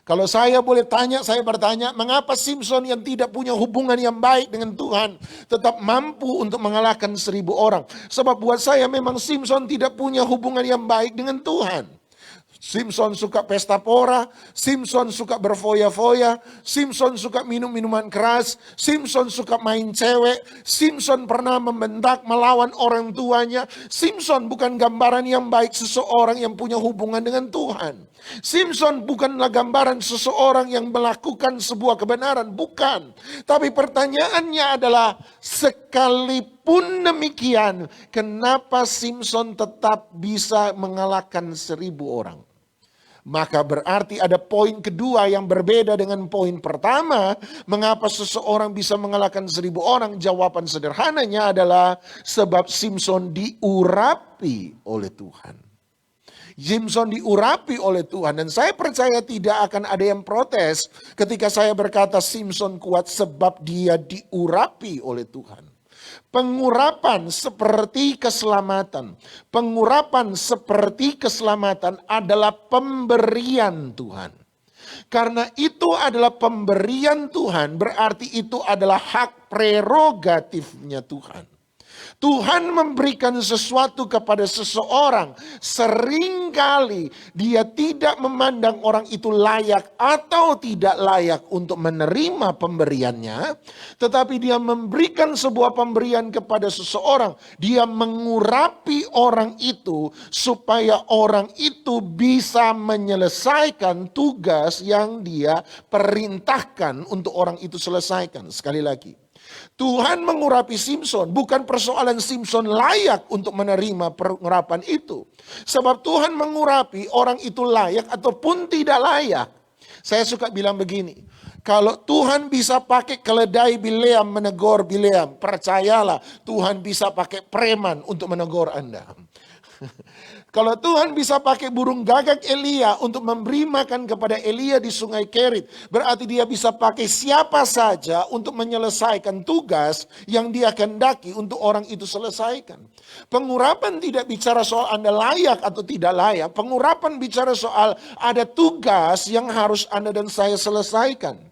[SPEAKER 3] Kalau saya boleh tanya, saya bertanya, mengapa Simson yang tidak punya hubungan yang baik dengan Tuhan tetap mampu untuk mengalahkan 1000 orang? Sebab buat saya memang Simson tidak punya hubungan yang baik dengan Tuhan. Simson suka pesta pora, Simson suka berfoya-foya, Simson suka minum minuman keras, Simson suka main cewek, Simson pernah membentak melawan orang tuanya. Simson bukan gambaran yang baik seseorang yang punya hubungan dengan Tuhan. Simson bukanlah gambaran seseorang yang melakukan sebuah kebenaran, bukan. Tapi pertanyaannya adalah, sekalipun demikian, kenapa Simson tetap bisa mengalahkan 1000 orang? Maka berarti ada poin kedua yang berbeda dengan poin pertama. Mengapa seseorang bisa mengalahkan 1000 orang? Jawaban sederhananya adalah sebab Simson diurapi oleh Tuhan. Simson diurapi oleh Tuhan. Dan saya percaya tidak akan ada yang protes ketika saya berkata Simson kuat sebab dia diurapi oleh Tuhan. Pengurapan seperti keselamatan. Pengurapan seperti keselamatan adalah pemberian Tuhan. Karena itu adalah pemberian Tuhan, berarti itu adalah hak prerogatifnya Tuhan. Tuhan memberikan sesuatu kepada seseorang, seringkali dia tidak memandang orang itu layak atau tidak layak untuk menerima pemberiannya, tetapi dia memberikan sebuah pemberian kepada seseorang. Dia mengurapi orang itu supaya orang itu bisa menyelesaikan tugas yang dia perintahkan untuk orang itu selesaikan. Sekali lagi, Tuhan mengurapi Simson, bukan persoalan Simson layak untuk menerima pengurapan itu. Sebab Tuhan mengurapi orang itu layak ataupun tidak layak. Saya suka bilang begini, kalau Tuhan bisa pakai keledai Bileam menegur Bileam, percayalah Tuhan bisa pakai preman untuk menegur Anda. Kalau Tuhan bisa pakai burung gagak Elia untuk memberi makan kepada Elia di sungai Kerit, berarti dia bisa pakai siapa saja untuk menyelesaikan tugas yang dia kehendaki untuk orang itu selesaikan. Pengurapan tidak bicara soal Anda layak atau tidak layak. Pengurapan bicara soal ada tugas yang harus Anda dan saya selesaikan.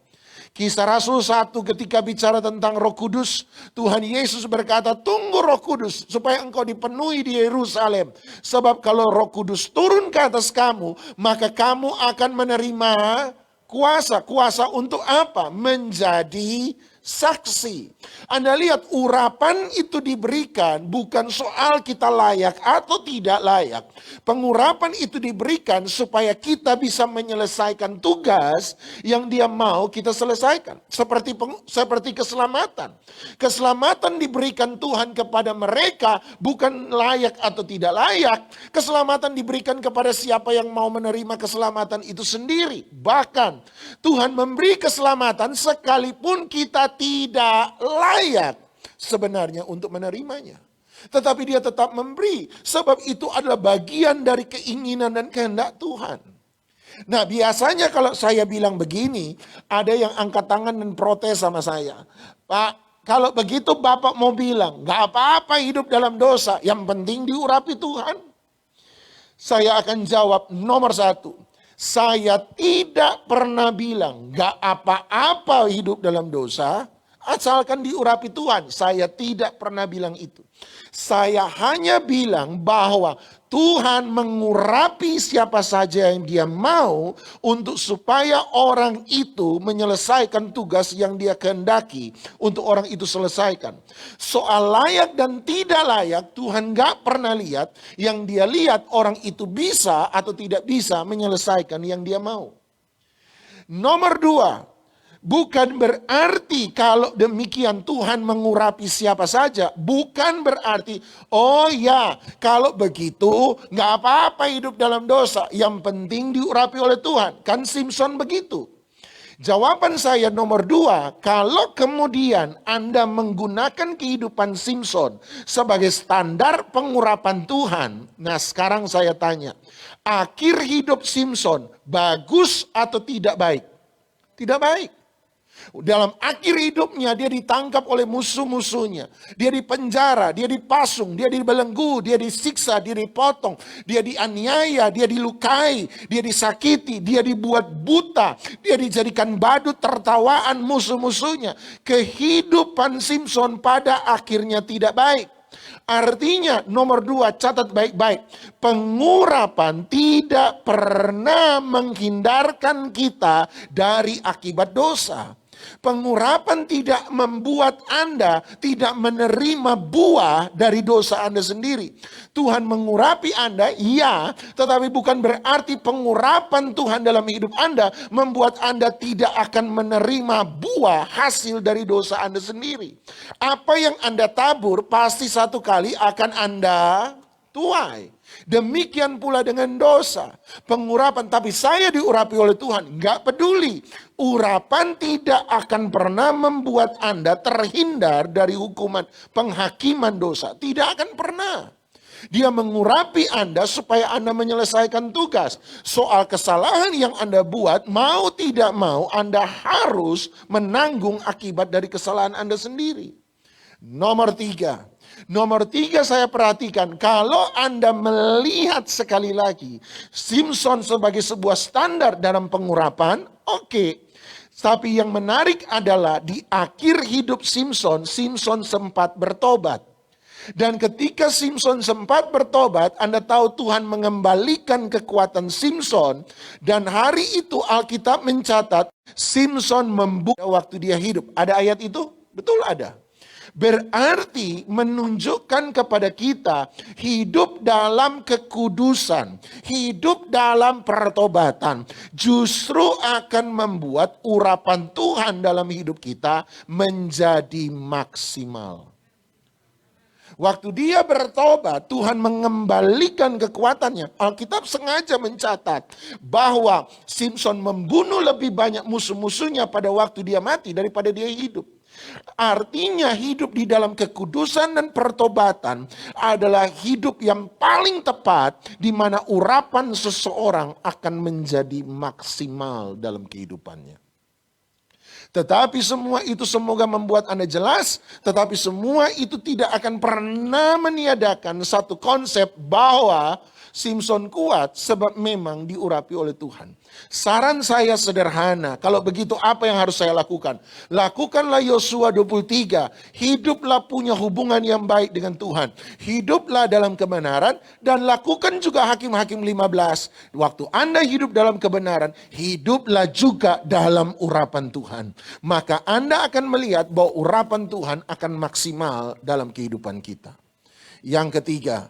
[SPEAKER 3] Kisah Rasul 1 ketika bicara tentang Roh Kudus, Tuhan Yesus berkata, tunggu Roh Kudus supaya engkau dipenuhi di Yerusalem. Sebab kalau Roh Kudus turun ke atas kamu, maka kamu akan menerima kuasa. Kuasa untuk apa? Menjadi saksi. Anda lihat, urapan itu diberikan bukan soal kita layak atau tidak layak. Pengurapan itu diberikan supaya kita bisa menyelesaikan tugas yang dia mau kita selesaikan. Seperti keselamatan. Keselamatan diberikan Tuhan kepada mereka bukan layak atau tidak layak. Keselamatan diberikan kepada siapa yang mau menerima keselamatan itu sendiri. Bahkan Tuhan memberi keselamatan sekalipun kita tidak layak sebenarnya untuk menerimanya. Tetapi dia tetap memberi. Sebab itu adalah bagian dari keinginan dan kehendak Tuhan. Nah, biasanya kalau saya bilang begini, ada yang angkat tangan dan protes sama saya. Pak, kalau begitu Bapak mau bilang, gak apa-apa hidup dalam dosa. Yang penting diurapi Tuhan. Saya akan jawab nomor 1. Saya tidak pernah bilang gak apa-apa hidup dalam dosa asalkan diurapi Tuhan. Saya tidak pernah bilang itu. Saya hanya bilang bahwa Tuhan mengurapi siapa saja yang dia mau untuk supaya orang itu menyelesaikan tugas yang dia kehendaki untuk orang itu selesaikan. Soal layak dan tidak layak Tuhan gak pernah lihat. Yang dia lihat orang itu bisa atau tidak bisa menyelesaikan yang dia mau. Nomor 2. Bukan berarti kalau demikian Tuhan mengurapi siapa saja. Bukan berarti, oh ya kalau begitu gak apa-apa hidup dalam dosa. Yang penting diurapi oleh Tuhan. Kan Simson begitu. Jawaban saya nomor 2, kalau kemudian Anda menggunakan kehidupan Simson sebagai standar pengurapan Tuhan. Nah sekarang saya tanya, akhir hidup Simson bagus atau tidak baik? Tidak baik. Dalam akhir hidupnya dia ditangkap oleh musuh-musuhnya. Dia dipenjara, dia dipasung, dia dibelenggu, dia disiksa, dia dipotong. Dia dianiaya, dia dilukai, dia disakiti, dia dibuat buta. Dia dijadikan badut tertawaan musuh-musuhnya. Kehidupan Simson pada akhirnya tidak baik. Artinya nomor 2, catat baik-baik. Pengurapan tidak pernah menghindarkan kita dari akibat dosa. Pengurapan tidak membuat Anda tidak menerima buah dari dosa Anda sendiri. Tuhan mengurapi Anda, iya, tetapi bukan berarti pengurapan Tuhan dalam hidup Anda membuat Anda tidak akan menerima buah hasil dari dosa Anda sendiri. Apa yang Anda tabur pasti satu kali akan Anda tuai. Demikian pula dengan dosa. Pengurapan, tapi saya diurapi oleh Tuhan. Gak peduli. Urapan tidak akan pernah membuat Anda terhindar dari hukuman penghakiman dosa. Tidak akan pernah. Dia mengurapi Anda supaya Anda menyelesaikan tugas. Soal kesalahan yang Anda buat, mau tidak mau Anda harus menanggung akibat dari kesalahan Anda sendiri. Nomor tiga saya perhatikan, kalau Anda melihat sekali lagi Simpson sebagai sebuah standar dalam pengurapan, oke. Tapi yang menarik adalah di akhir hidup Simpson sempat bertobat. Dan ketika Simpson sempat bertobat, Anda tahu Tuhan mengembalikan kekuatan Simpson. Dan hari itu Alkitab mencatat Simpson membuka waktu dia hidup. Ada ayat itu? Betul ada. Berarti menunjukkan kepada kita hidup dalam kekudusan, hidup dalam pertobatan justru akan membuat urapan Tuhan dalam hidup kita menjadi maksimal. Waktu dia bertobat, Tuhan mengembalikan kekuatannya. Alkitab sengaja mencatat bahwa Simpson membunuh lebih banyak musuh-musuhnya pada waktu dia mati daripada dia hidup. Artinya hidup di dalam kekudusan dan pertobatan adalah hidup yang paling tepat di mana urapan seseorang akan menjadi maksimal dalam kehidupannya. Tetapi semua itu semoga membuat Anda jelas, tetapi semua itu tidak akan pernah meniadakan satu konsep bahwa Simpson kuat sebab memang diurapi oleh Tuhan. Saran saya sederhana, kalau begitu apa yang harus saya lakukan? Lakukanlah Yosua 23, hiduplah punya hubungan yang baik dengan Tuhan. Hiduplah dalam kebenaran dan lakukan juga Hakim-Hakim 15. Waktu Anda hidup dalam kebenaran, hiduplah juga dalam urapan Tuhan. Maka Anda akan melihat bahwa urapan Tuhan akan maksimal dalam kehidupan kita. Yang ketiga,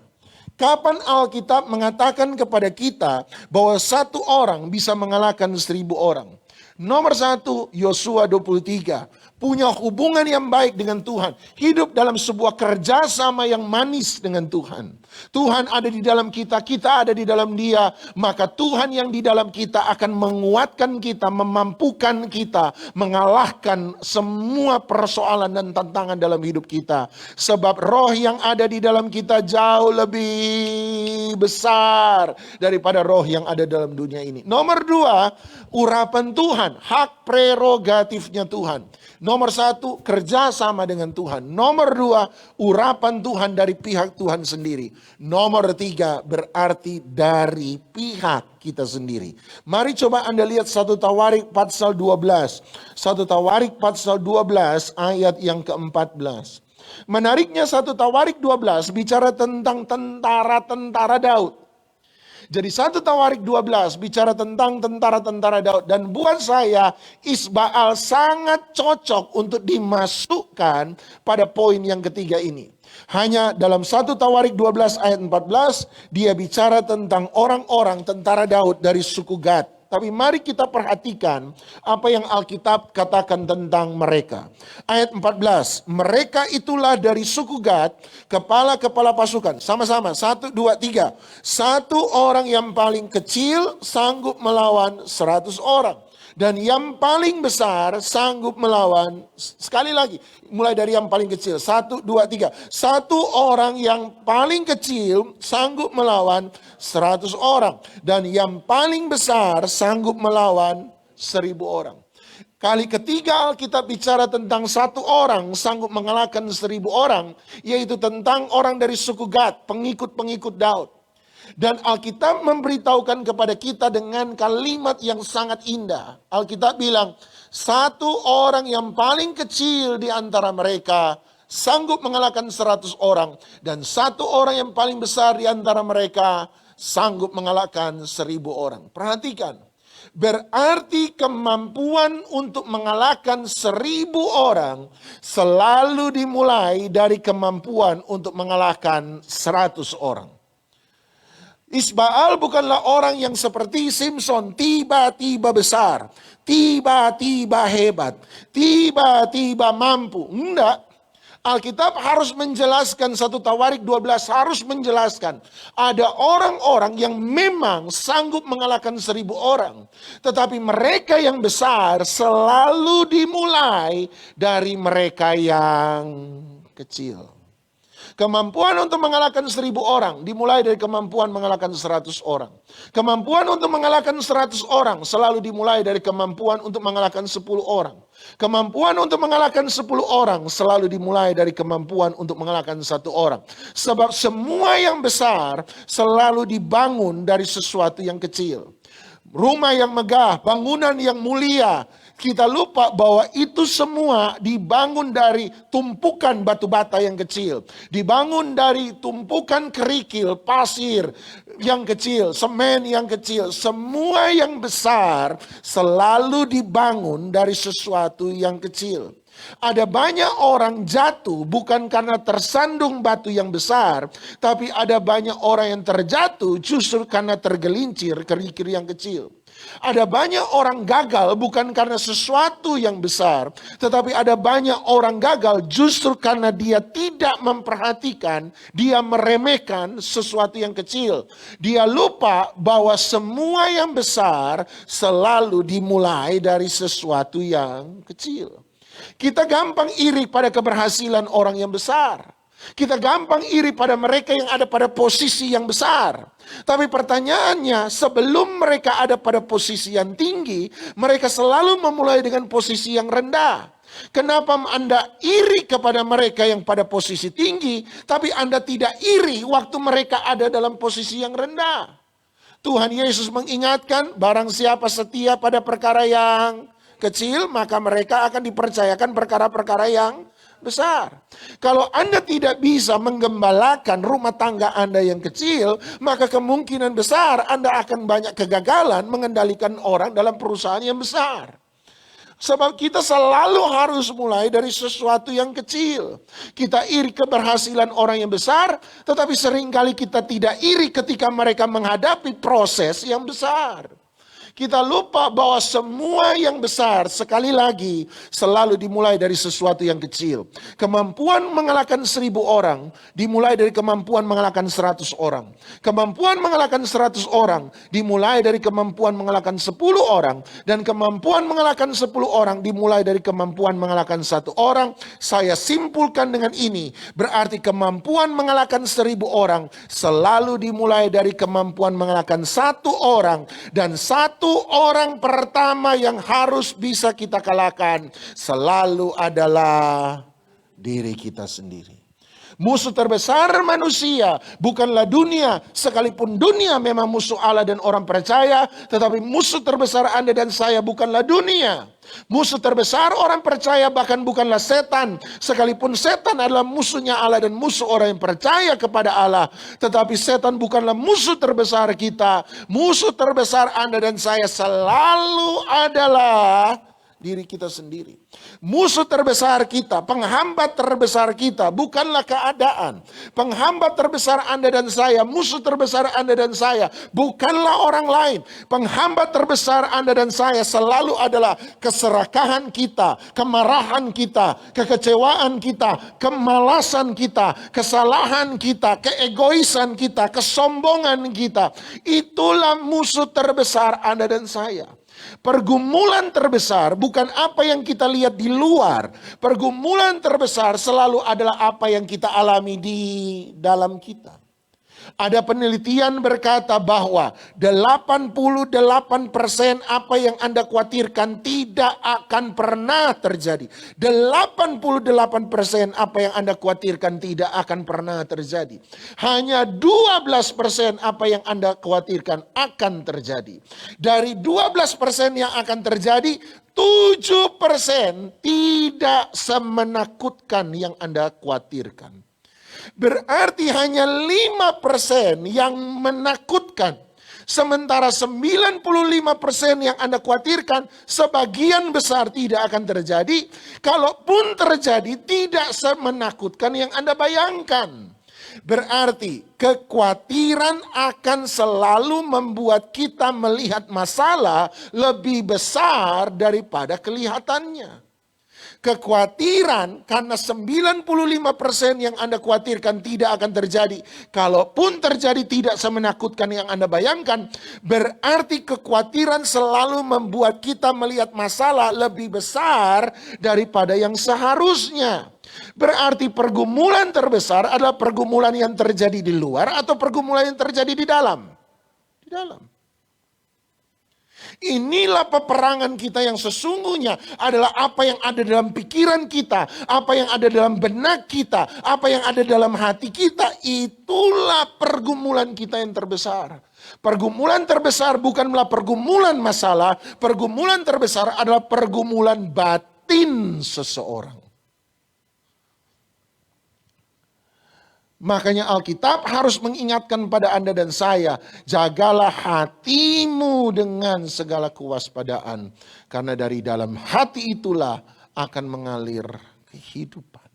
[SPEAKER 3] kapan Alkitab mengatakan kepada kita bahwa satu orang bisa mengalahkan 1000 orang? Nomor 1, Yosua 23. Punya hubungan yang baik dengan Tuhan. Hidup dalam sebuah kerjasama yang manis dengan Tuhan. Tuhan ada di dalam kita, kita ada di dalam Dia. Maka Tuhan yang di dalam kita akan menguatkan kita, memampukan kita, mengalahkan semua persoalan dan tantangan dalam hidup kita. Sebab roh yang ada di dalam kita jauh lebih besar daripada roh yang ada dalam dunia ini. Nomor 2, urapan Tuhan, hak prerogatifnya Tuhan. Nomor 1, kerjasama dengan Tuhan. Nomor 2, urapan Tuhan dari pihak Tuhan sendiri. Nomor 3, berarti dari pihak kita sendiri. Mari coba Anda lihat 1 Tawarik pasal 12. 1 Tawarik pasal 12 ayat yang ke-14. Menariknya 1 Tawarik 12 bicara tentang tentara-tentara Daud. Jadi 1 Tawarik 12 bicara tentang tentara-tentara Daud. Dan buat saya Isbaal sangat cocok untuk dimasukkan pada poin yang ketiga ini. Hanya dalam 1 Tawarik 12 ayat 14 dia bicara tentang orang-orang tentara Daud dari suku Gad. Tapi mari kita perhatikan apa yang Alkitab katakan tentang mereka. Ayat 14, mereka itulah dari suku Gad, kepala-kepala pasukan. Sama-sama, 1, 2, 3. Satu orang yang paling kecil sanggup melawan 100 orang. Dan yang paling besar sanggup melawan, sekali lagi, mulai dari yang paling kecil. 1, 2, 3. Satu orang yang paling kecil sanggup melawan 100 orang. Dan yang paling besar sanggup melawan 1000 orang. Kali ketiga Alkitab bicara tentang satu orang sanggup mengalahkan 1000 orang. Yaitu tentang orang dari suku Gad, pengikut-pengikut Daud. Dan Alkitab memberitahukan kepada kita dengan kalimat yang sangat indah. Alkitab bilang, satu orang yang paling kecil di antara mereka sanggup mengalahkan 100 orang. Dan satu orang yang paling besar di antara mereka sanggup mengalahkan 1000 orang. Perhatikan, berarti kemampuan untuk mengalahkan 1000 orang selalu dimulai dari kemampuan untuk mengalahkan 100 orang. Isbaal bukanlah orang yang seperti Simpson, tiba-tiba besar, tiba-tiba hebat, tiba-tiba mampu. Enggak. Alkitab harus menjelaskan, 1 Tawarik 12 harus menjelaskan. Ada orang-orang yang memang sanggup mengalahkan 1000 orang. Tetapi mereka yang besar selalu dimulai dari mereka yang kecil. Kemampuan untuk mengalahkan 1.000 orang dimulai dari kemampuan mengalahkan 100 orang. Kemampuan untuk mengalahkan 100 orang selalu dimulai dari kemampuan untuk mengalahkan 10 orang. Kemampuan untuk mengalahkan 10 orang selalu dimulai dari kemampuan untuk mengalahkan 1 orang. Sebab semua yang besar selalu dibangun dari sesuatu yang kecil. Rumah yang megah, bangunan yang mulia, kita lupa bahwa itu semua dibangun dari tumpukan batu bata yang kecil. Dibangun dari tumpukan kerikil, pasir yang kecil, semen yang kecil. Semua yang besar selalu dibangun dari sesuatu yang kecil. Ada banyak orang jatuh bukan karena tersandung batu yang besar, tapi ada banyak orang yang terjatuh justru karena tergelincir kerikil yang kecil. Ada banyak orang gagal bukan karena sesuatu yang besar, tetapi ada banyak orang gagal justru karena dia tidak memperhatikan, dia meremehkan sesuatu yang kecil. Dia lupa bahwa semua yang besar selalu dimulai dari sesuatu yang kecil. Kita gampang iri pada keberhasilan orang yang besar. Kita gampang iri pada mereka yang ada pada posisi yang besar. Tapi pertanyaannya, sebelum mereka ada pada posisi yang tinggi, mereka selalu memulai dengan posisi yang rendah. Kenapa Anda iri kepada mereka yang pada posisi tinggi, tapi Anda tidak iri waktu mereka ada dalam posisi yang rendah? Tuhan Yesus mengingatkan, barang siapa setia pada perkara yang kecil, maka mereka akan dipercayakan perkara-perkara yang besar. Kalau Anda tidak bisa menggembalakan rumah tangga Anda yang kecil, maka kemungkinan besar Anda akan banyak kegagalan mengendalikan orang dalam perusahaan yang besar. Sebab kita selalu harus mulai dari sesuatu yang kecil. Kita iri keberhasilan orang yang besar, tetapi seringkali kita tidak iri ketika mereka menghadapi proses yang besar. Kita lupa bahwa semua yang besar sekali lagi selalu dimulai dari sesuatu yang kecil. Kemampuan mengalahkan 1.000 orang dimulai dari kemampuan mengalahkan 100 orang. Kemampuan mengalahkan 100 orang dimulai dari kemampuan mengalahkan 10 orang. Dan kemampuan mengalahkan 10 orang dimulai dari kemampuan mengalahkan 1 orang. Saya simpulkan dengan ini, berarti kemampuan mengalahkan 1.000 orang selalu dimulai dari kemampuan mengalahkan 1 orang. Dan 1 orang pertama yang harus bisa kita kalahkan selalu adalah diri kita sendiri. Musuh terbesar manusia bukanlah dunia, sekalipun dunia memang musuh Allah dan orang percaya, tetapi musuh terbesar Anda dan saya bukanlah dunia. Musuh terbesar orang percaya bahkan bukanlah setan, sekalipun setan adalah musuhnya Allah dan musuh orang yang percaya kepada Allah, tetapi setan bukanlah musuh terbesar kita. Musuh terbesar Anda dan saya selalu adalah diri kita sendiri. Musuh terbesar kita, penghambat terbesar kita bukanlah keadaan. Penghambat terbesar Anda dan saya, musuh terbesar Anda dan saya bukanlah orang lain. Penghambat terbesar Anda dan saya selalu adalah keserakahan kita, kemarahan kita, kekecewaan kita, kemalasan kita, kesalahan kita, keegoisan kita, kesombongan kita. Itulah musuh terbesar Anda dan saya. Pergumulan terbesar bukan apa yang kita lihat di luar. Pergumulan terbesar selalu adalah apa yang kita alami di dalam kita. Ada penelitian berkata bahwa 88% apa yang Anda khawatirkan tidak akan pernah terjadi. 88% apa yang Anda khawatirkan tidak akan pernah terjadi. Hanya 12% apa yang Anda khawatirkan akan terjadi. Dari 12% yang akan terjadi, 7% tidak semenakutkan yang Anda khawatirkan. Berarti hanya 5% yang menakutkan. Sementara 95% yang Anda khawatirkan sebagian besar tidak akan terjadi. Kalaupun terjadi tidak semenakutkan yang Anda bayangkan. Berarti kekhawatiran akan selalu membuat kita melihat masalah lebih besar daripada kelihatannya. Kekhawatiran karena 95% yang Anda khawatirkan tidak akan terjadi. Kalaupun terjadi tidak semenakutkan yang Anda bayangkan. Berarti kekhawatiran selalu membuat kita melihat masalah lebih besar daripada yang seharusnya. Berarti pergumulan terbesar adalah pergumulan yang terjadi di luar atau pergumulan yang terjadi di dalam? Di dalam. Inilah peperangan kita yang sesungguhnya adalah apa yang ada dalam pikiran kita, apa yang ada dalam benak kita, apa yang ada dalam hati kita. Itulah pergumulan kita yang terbesar. Pergumulan terbesar bukanlah pergumulan masalah, pergumulan terbesar adalah pergumulan batin seseorang. Makanya Alkitab harus mengingatkan pada Anda dan saya, jagalah hatimu dengan segala kewaspadaan. Karena dari dalam hati itulah akan mengalir kehidupan.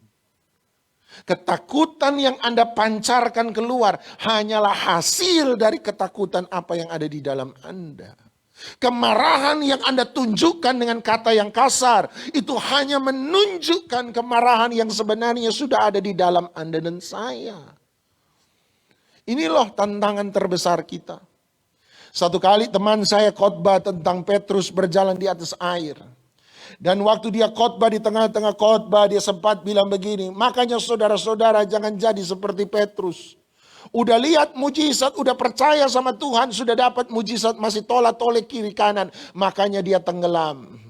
[SPEAKER 3] Ketakutan yang Anda pancarkan keluar hanyalah hasil dari ketakutan apa yang ada di dalam Anda. Kemarahan yang Anda tunjukkan dengan kata yang kasar, itu hanya menunjukkan kemarahan yang sebenarnya sudah ada di dalam Anda dan saya. Ini loh tantangan terbesar kita. Satu kali teman saya khotbah tentang Petrus berjalan di atas air. Dan waktu dia khotbah, di tengah-tengah khotbah dia sempat bilang begini, makanya saudara-saudara jangan jadi seperti Petrus. Udah lihat mujizat, udah percaya sama Tuhan, sudah dapat mujizat, masih tolak-tolak kiri kanan. Makanya dia tenggelam.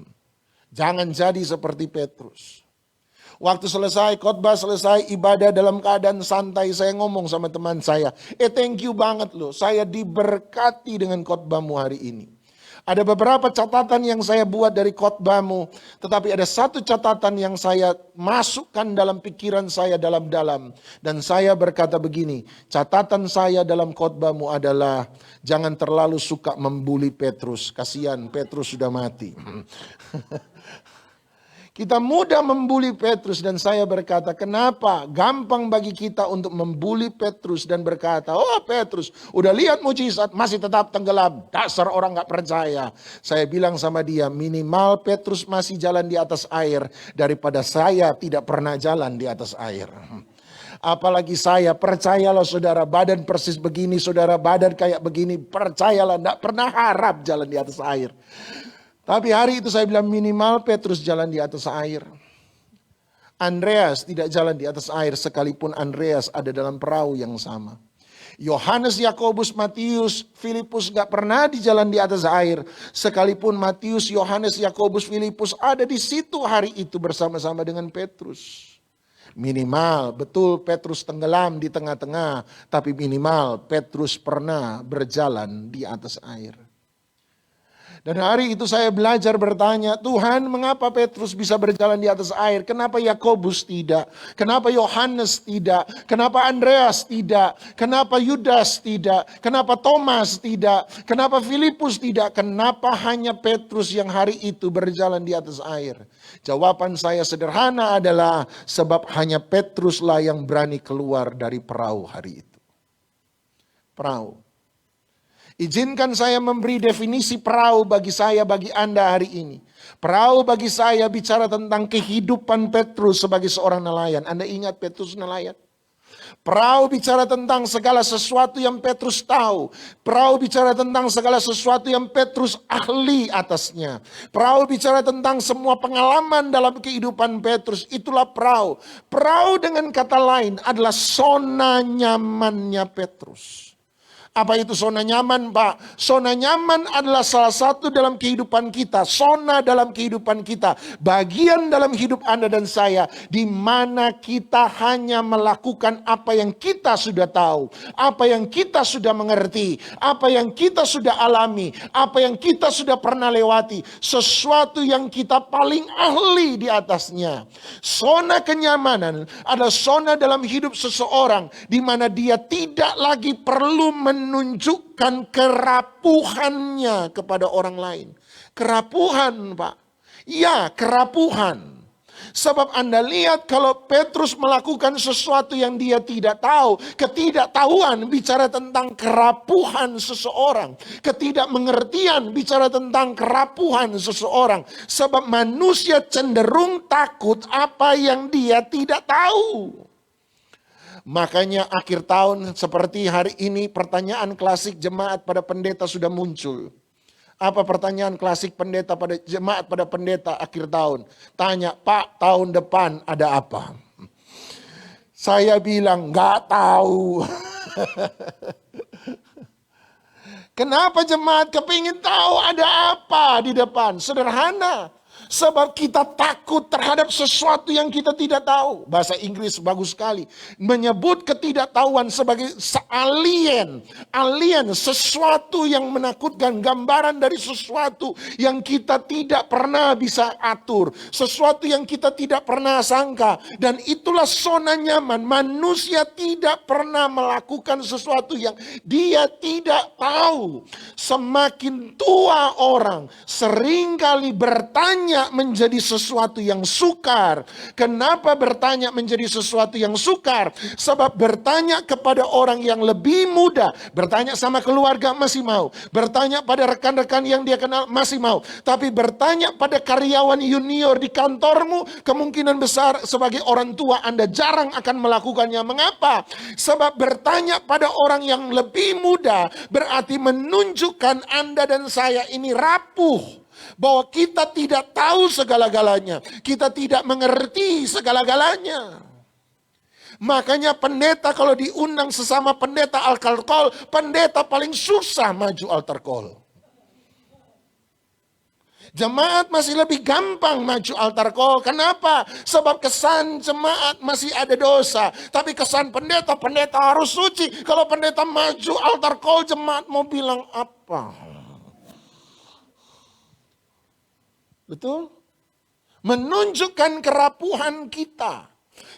[SPEAKER 3] Jangan jadi seperti Petrus. Waktu selesai khotbah, selesai ibadah dalam keadaan santai, saya ngomong sama teman saya, thank you banget loh, saya diberkati dengan khotbahmu hari ini. Ada beberapa catatan yang saya buat dari khotbahmu, tetapi ada satu catatan yang saya masukkan dalam pikiran saya dalam-dalam. Dan saya berkata begini, catatan saya dalam khotbahmu adalah jangan terlalu suka membuli Petrus. Kasihan, Petrus sudah mati. Kita mudah membuli Petrus dan saya berkata, kenapa gampang bagi kita untuk membuli Petrus dan berkata, oh Petrus udah lihat mujizat masih tetap tenggelam, dasar orang gak percaya. Saya bilang sama dia, minimal Petrus masih jalan di atas air daripada saya tidak pernah jalan di atas air. Apalagi saya, percayalah saudara, badan persis begini, saudara badan kayak begini, percayalah gak pernah harap jalan di atas air. Tapi hari itu saya bilang minimal Petrus jalan di atas air. Andreas tidak jalan di atas air sekalipun Andreas ada dalam perahu yang sama. Yohanes, Yakobus, Matius, Filipus gak pernah di jalan di atas air. Sekalipun Matius, Yohanes, Yakobus, Filipus ada di situ hari itu bersama-sama dengan Petrus. Minimal, betul Petrus tenggelam di tengah-tengah. Tapi minimal Petrus pernah berjalan di atas air. Dan hari itu saya belajar bertanya, Tuhan mengapa Petrus bisa berjalan di atas air? Kenapa Yakobus tidak? Kenapa Yohanes tidak? Kenapa Andreas tidak? Kenapa Yudas tidak? Kenapa Thomas tidak? Kenapa Filipus tidak? Kenapa hanya Petrus yang hari itu berjalan di atas air? Jawaban saya sederhana adalah sebab hanya Petruslah yang berani keluar dari perahu hari itu. Perahu. Izinkan saya memberi definisi perahu bagi saya, bagi Anda hari ini. Perahu bagi saya bicara tentang kehidupan Petrus sebagai seorang nelayan. Anda ingat Petrus nelayan? Perahu bicara tentang segala sesuatu yang Petrus tahu. Perahu bicara tentang segala sesuatu yang Petrus ahli atasnya. Perahu bicara tentang semua pengalaman dalam kehidupan Petrus. Itulah perahu. Perahu dengan kata lain adalah zona nyamannya Petrus. Apa itu zona nyaman, Pak? Zona nyaman adalah salah satu dalam kehidupan kita. Zona dalam kehidupan kita. Bagian dalam hidup Anda dan saya. Di mana kita hanya melakukan apa yang kita sudah tahu. Apa yang kita sudah mengerti. Apa yang kita sudah alami. Apa yang kita sudah pernah lewati. Sesuatu yang kita paling ahli di atasnya. Zona kenyamanan adalah zona dalam hidup seseorang. Di mana dia tidak lagi perlu menunjukkan kerapuhannya kepada orang lain. Kerapuhan, Pak. Ya, kerapuhan. Sebab Anda lihat kalau Petrus melakukan sesuatu yang dia tidak tahu. Ketidaktahuan bicara tentang kerapuhan seseorang. Ketidakmengertian bicara tentang kerapuhan seseorang. Sebab manusia cenderung takut apa yang dia tidak tahu. Makanya akhir tahun seperti hari ini pertanyaan klasik jemaat pada pendeta sudah muncul. Apa pertanyaan klasik pendeta pada jemaat pada pendeta akhir tahun? Tanya, Pak, tahun depan ada apa? Saya bilang nggak tahu. Kenapa jemaat kepingin tahu ada apa di depan? Sederhana. Sebab kita takut terhadap sesuatu yang kita tidak tahu. Bahasa Inggris bagus sekali. Menyebut ketidaktahuan sebagai alien. Alien, sesuatu yang menakutkan. Gambaran dari sesuatu yang kita tidak pernah bisa atur. Sesuatu yang kita tidak pernah sangka. Dan itulah zona nyaman. Manusia tidak pernah melakukan sesuatu yang dia tidak tahu. Semakin tua orang, seringkali bertanya menjadi sesuatu yang sukar. Kenapa bertanya menjadi sesuatu yang sukar? Sebab bertanya kepada orang yang lebih muda, bertanya sama keluarga masih mau, bertanya pada rekan-rekan yang dia kenal masih mau, tapi bertanya pada karyawan junior di kantormu, kemungkinan besar sebagai orang tua Anda jarang akan melakukannya. Mengapa? Sebab bertanya pada orang yang lebih muda berarti menunjukkan Anda dan saya ini rapuh. Bahwa kita tidak tahu segala-galanya. Kita tidak mengerti segala-galanya. Makanya pendeta kalau diundang sesama pendeta altar call, pendeta paling susah maju altar call. Jemaat masih lebih gampang maju altar call. Kenapa? Sebab kesan jemaat masih ada dosa. Tapi kesan pendeta harus suci. Kalau pendeta maju altar call, jemaat mau bilang apa? Betul? Menunjukkan kerapuhan kita.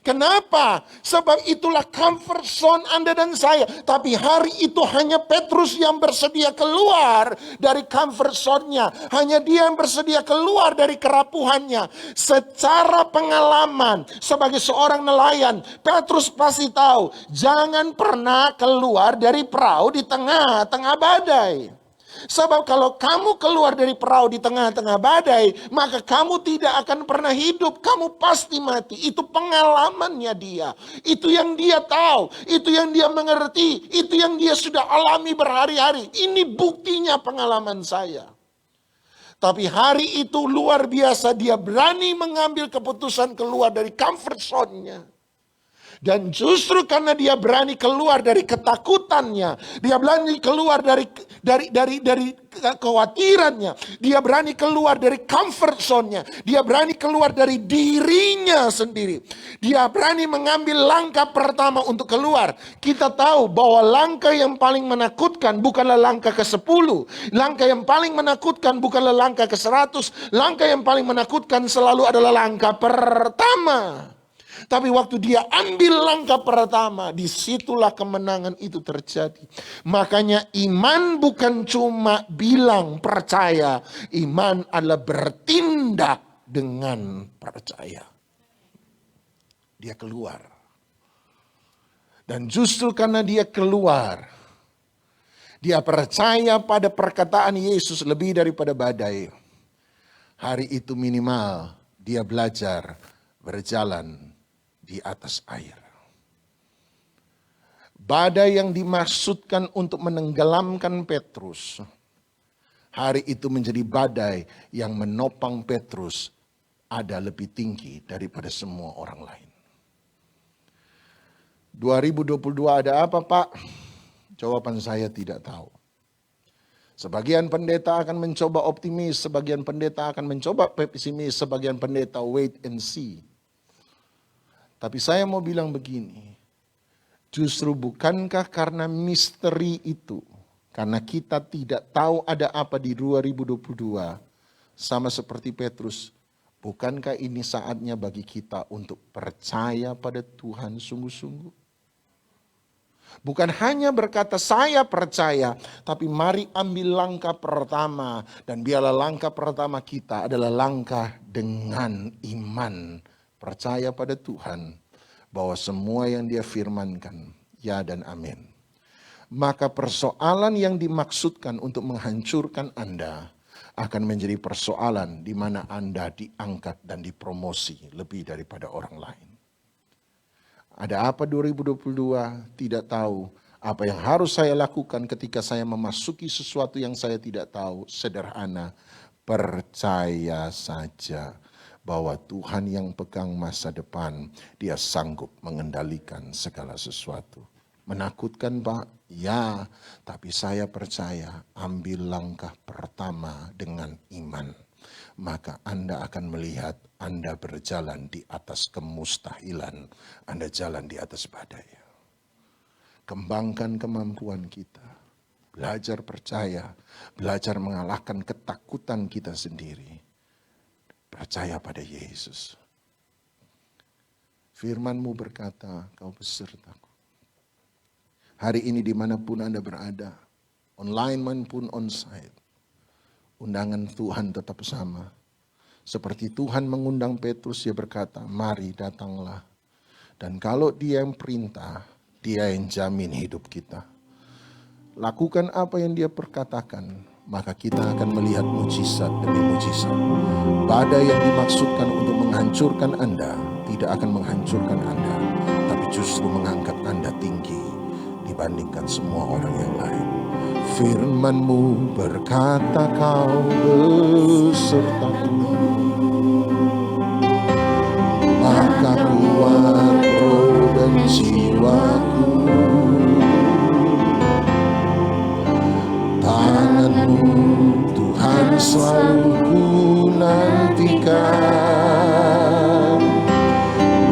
[SPEAKER 3] Kenapa? Sebab itulah comfort zone Anda dan saya. Tapi hari itu hanya Petrus yang bersedia keluar dari comfort zone-nya. Hanya dia yang bersedia keluar dari kerapuhannya. Secara pengalaman sebagai seorang nelayan, Petrus pasti tahu, jangan pernah keluar dari perahu di tengah-tengah badai. Sebab kalau kamu keluar dari perahu di tengah-tengah badai, maka kamu tidak akan pernah hidup. Kamu pasti mati. Itu pengalamannya dia. Itu yang dia tahu. Itu yang dia mengerti. Itu yang dia sudah alami berhari-hari. Ini buktinya pengalaman saya. Tapi hari itu luar biasa. Dia berani mengambil keputusan keluar dari comfort zone-nya. Dan justru karena dia berani keluar dari ketakutannya, dia berani keluar dari kekhawatirannya, dia berani keluar dari comfort zone-nya, dia berani keluar dari dirinya sendiri. Dia berani mengambil langkah pertama untuk keluar. Kita tahu bahwa langkah yang paling menakutkan bukanlah langkah ke-10. Langkah yang paling menakutkan bukanlah langkah ke-100. Langkah yang paling menakutkan selalu adalah langkah pertama. Tapi waktu dia ambil langkah pertama, disitulah kemenangan itu terjadi. Makanya iman bukan cuma bilang percaya. Iman adalah bertindak dengan percaya. Dia keluar. Dan justru karena dia keluar, dia percaya pada perkataan Yesus lebih daripada badai. Hari itu minimal dia belajar berjalan di atas air. Badai yang dimaksudkan untuk menenggelamkan Petrus, hari itu menjadi badai yang menopang Petrus ada lebih tinggi daripada semua orang lain. 2022 ada apa, Pak? Jawaban saya tidak tahu. Sebagian pendeta akan mencoba optimis, sebagian pendeta akan mencoba pesimis, sebagian pendeta wait and see. Tapi saya mau bilang begini, justru bukankah karena misteri itu, karena kita tidak tahu ada apa di 2022, sama seperti Petrus, bukankah ini saatnya bagi kita untuk percaya pada Tuhan sungguh-sungguh? Bukan hanya berkata saya percaya, tapi mari ambil langkah pertama, dan biarlah langkah pertama kita adalah langkah dengan iman. Percaya pada Tuhan bahwa semua yang dia firmankan, ya dan amin. Maka persoalan yang dimaksudkan untuk menghancurkan Anda akan menjadi persoalan di mana Anda diangkat dan dipromosi lebih daripada orang lain. Ada apa 2022? Tidak tahu. Apa yang harus saya lakukan ketika saya memasuki sesuatu yang saya tidak tahu? Sederhana, percaya saja. bahwa Tuhan yang pegang masa depan, Dia sanggup mengendalikan segala sesuatu. Menakutkan Pak? Ya, tapi saya percaya ambil langkah pertama dengan iman. Maka Anda akan melihat Anda berjalan di atas kemustahilan. Anda jalan di atas badai. Kembangkan kemampuan kita. Belajar percaya. Belajar mengalahkan ketakutan kita sendiri. Percaya pada Yesus. Firman-Mu berkata, Kau besertaku. Hari ini dimanapun Anda berada, online maupun onsite, undangan Tuhan tetap sama. Seperti Tuhan mengundang Petrus, Dia berkata, mari datanglah. Dan kalau Dia yang perintah, Dia yang jamin hidup kita. Lakukan apa yang Dia perkatakan, maka kita akan melihat mujizat demi mujizat. Badai yang dimaksudkan untuk menghancurkan Anda, tidak akan menghancurkan Anda, tapi justru mengangkat Anda tinggi dibandingkan semua orang yang lain. Firman-Mu berkata, Kau besertaku, maka kuat roh dan jiwaku. Tangan-Mu Tuhan selalu ku nantikan,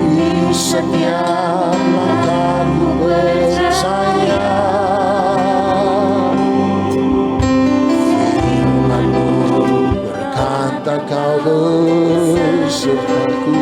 [SPEAKER 3] di setiap langkahku percaya. Firman-Mu berkata, Kau besertaku.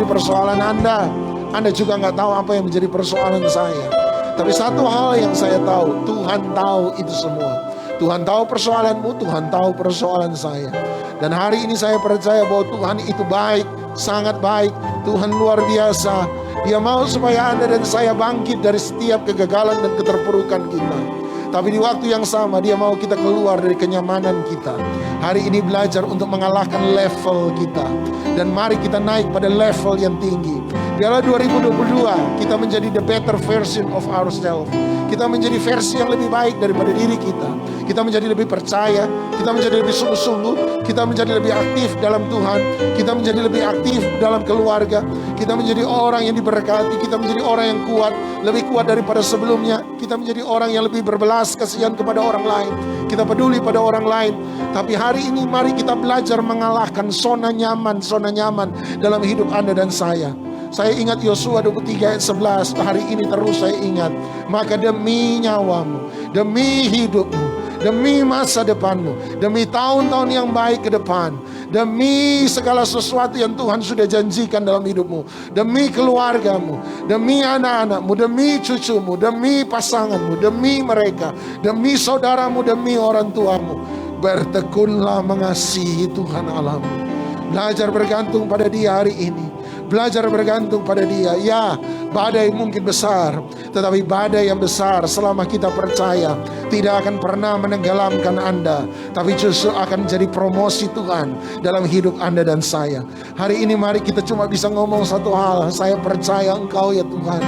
[SPEAKER 3] Persoalan Anda juga nggak tahu apa yang menjadi persoalan saya. Tapi satu hal yang saya tahu, Tuhan tahu itu semua. Tuhan tahu persoalanmu, Tuhan tahu persoalan saya. Dan hari ini saya percaya bahwa Tuhan itu baik, sangat baik. Tuhan luar biasa. Dia mau supaya Anda dan saya bangkit dari setiap kegagalan dan keterpurukan kita. Tapi di waktu yang sama Dia mau kita keluar dari kenyamanan kita. Hari ini belajar untuk mengalahkan level kita. Dan mari kita naik pada level yang tinggi. Biarlah 2022 kita menjadi the better version of ourselves. Kita menjadi versi yang lebih baik daripada diri kita. Kita menjadi lebih percaya, kita menjadi lebih sungguh-sungguh, kita menjadi lebih aktif dalam Tuhan, kita menjadi lebih aktif dalam keluarga, kita menjadi orang yang diberkati, kita menjadi orang yang kuat, lebih kuat daripada sebelumnya. Kita menjadi orang yang lebih berbelas kasihan kepada orang lain. Kita peduli pada orang lain. Tapi hari ini mari kita belajar mengalahkan zona nyaman dalam hidup Anda dan saya. Saya ingat Yosua 23 ayat 11. Hari ini terus saya ingat. Maka demi nyawamu, demi hidupmu, demi masa depanmu, demi tahun-tahun yang baik ke depan, demi segala sesuatu yang Tuhan sudah janjikan dalam hidupmu, demi keluargamu, demi anak-anakmu, demi cucumu, demi pasanganmu, demi mereka, demi saudaramu, demi orang tuamu, bertekunlah mengasihi Tuhan Allahmu. Belajar bergantung pada Dia hari ini. Belajar bergantung pada Dia. Ya, badai mungkin besar, tetapi badai yang besar selama kita percaya tidak akan pernah menenggelamkan Anda, tapi justru akan jadi promosi Tuhan dalam hidup Anda dan saya. Hari ini mari kita cuma bisa ngomong satu hal. Saya percaya Engkau ya Tuhan.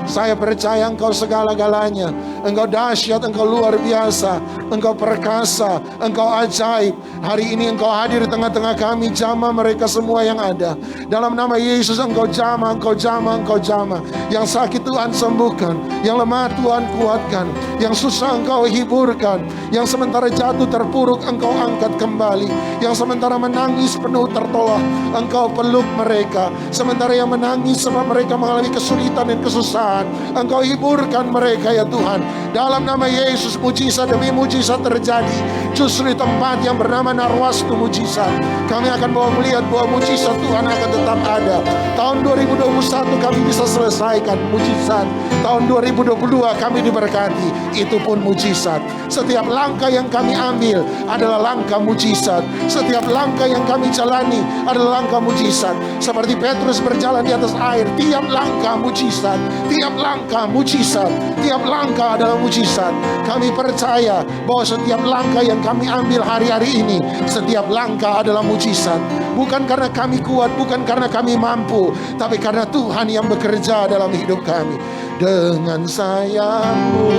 [SPEAKER 3] Saya percaya Engkau segala-galanya. Engkau dahsyat, Engkau luar biasa, Engkau perkasa, Engkau ajaib. Hari ini Engkau hadir di tengah-tengah kami. Jamah mereka semua yang ada. Dalam nama Yesus Engkau jamah, Engkau jamah, Engkau jamah. Yang sakit Tuhan sembuhkan, yang lemah Tuhan kuatkan, yang susah Engkau hiburkan, yang sementara jatuh terpuruk Engkau angkat kembali, yang sementara menangis penuh tertolak Engkau peluk mereka. Sementara yang menangis sebab mereka mengalami kesulitan dan kesusahan, Engkau hiburkan mereka ya Tuhan. Dalam nama Yesus mujizat demi mujizat terjadi. Justru di tempat yang bernama Narwastu mujizat, kami akan bawa melihat bahwa mujizat Tuhan akan tetap ada. Tahun 2021 kami bisa selesaikan mujizat. Tahun 2022 kami diberkati, itu pun mujizat. Setiap langkah yang kami ambil adalah langkah mujizat. Setiap langkah yang kami jalani adalah langkah mujizat. Seperti Petrus berjalan di atas air, tiap langkah mujizat, tiap langkah mujizat, tiap langkah adalah mujizat. Kami percaya bahwa setiap langkah yang kami ambil hari-hari ini, setiap langkah adalah mujizat. Bukan karena kami kuat, bukan karena kami mampu, tapi karena Tuhan yang bekerja dalam hidup kami. Dengan sayapmu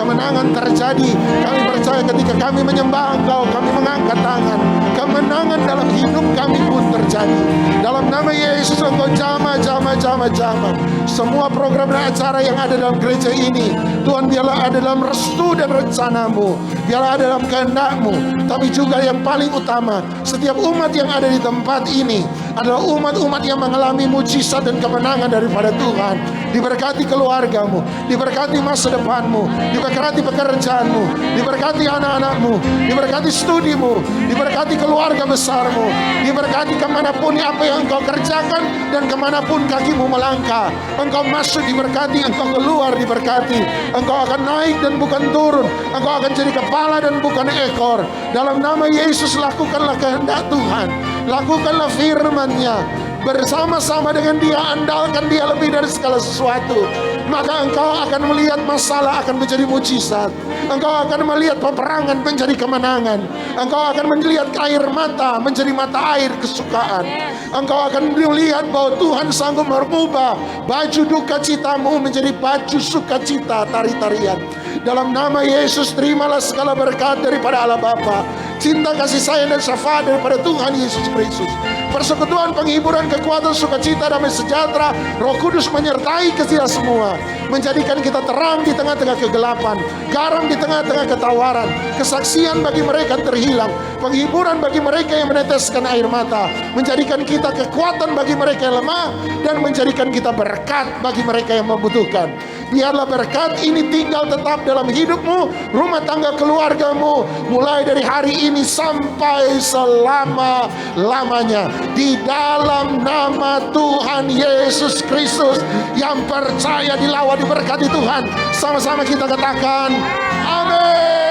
[SPEAKER 3] kemenangan terjadi. Kami percaya ketika kami menyembah Engkau, kami mengangkat tangan. kemenangan dalam hidup kami pun terjadi. Dalam nama Yesus Engkau jamah. Semua program dan acara yang ada dalam gereja ini, Tuhan, biarlah ada dalam restu dan rencana-Mu, biarlah ada dalam kehendak-Mu. Tapi juga yang paling utama, setiap umat yang ada di tempat ini adalah umat-umat yang mengalami mujizat dan kemenangan daripada Tuhan. Diberkati keluarga-Mu, diberkati masa depan-Mu, diberkati pekerjaan-Mu, diberkati anak-anak-Mu, diberkati studi-Mu, diberkati keluarga besar-Mu, diberkati kemanapun apa yang Engkau kerjakan dan kemanapun kakimu melangkah. Engkau masuk diberkati, Engkau keluar diberkati. Engkau akan naik dan bukan turun, Engkau akan jadi kepala dan bukan ekor. Dalam nama Yesus lakukanlah kehendak Tuhan, lakukanlah firman-Nya. Bersama-sama dengan Dia, andalkan Dia lebih dari segala sesuatu. Maka engkau akan melihat masalah akan menjadi mujizat. Engkau akan melihat peperangan menjadi kemenangan. Engkau akan melihat air mata menjadi mata air kesukaan. Engkau akan melihat bahwa Tuhan sanggup merubah baju duka citamu menjadi baju sukacita, tari-tarian. Dalam nama Yesus, terimalah segala berkat daripada Allah Bapa, cinta kasih sayang dan syafaat daripada Tuhan Yesus Kristus, persekutuan, penghiburan, kekuatan, sukacita, damai sejahtera, Roh Kudus menyertai kita semua, menjadikan kita terang di tengah-tengah kegelapan, garam di tengah-tengah ketawaran, kesaksian bagi mereka yang terhilang, penghiburan bagi mereka yang meneteskan air mata, menjadikan kita kekuatan bagi mereka yang lemah, dan menjadikan kita berkat bagi mereka yang membutuhkan. Biarlah berkat ini tinggal tetap dalam hidupmu, rumah tangga keluargamu, mulai dari hari ini sampai selama-lamanya. Di dalam nama Tuhan Yesus Kristus, yang percaya, dilawat, diberkati Tuhan. Sama-sama kita katakan, amin.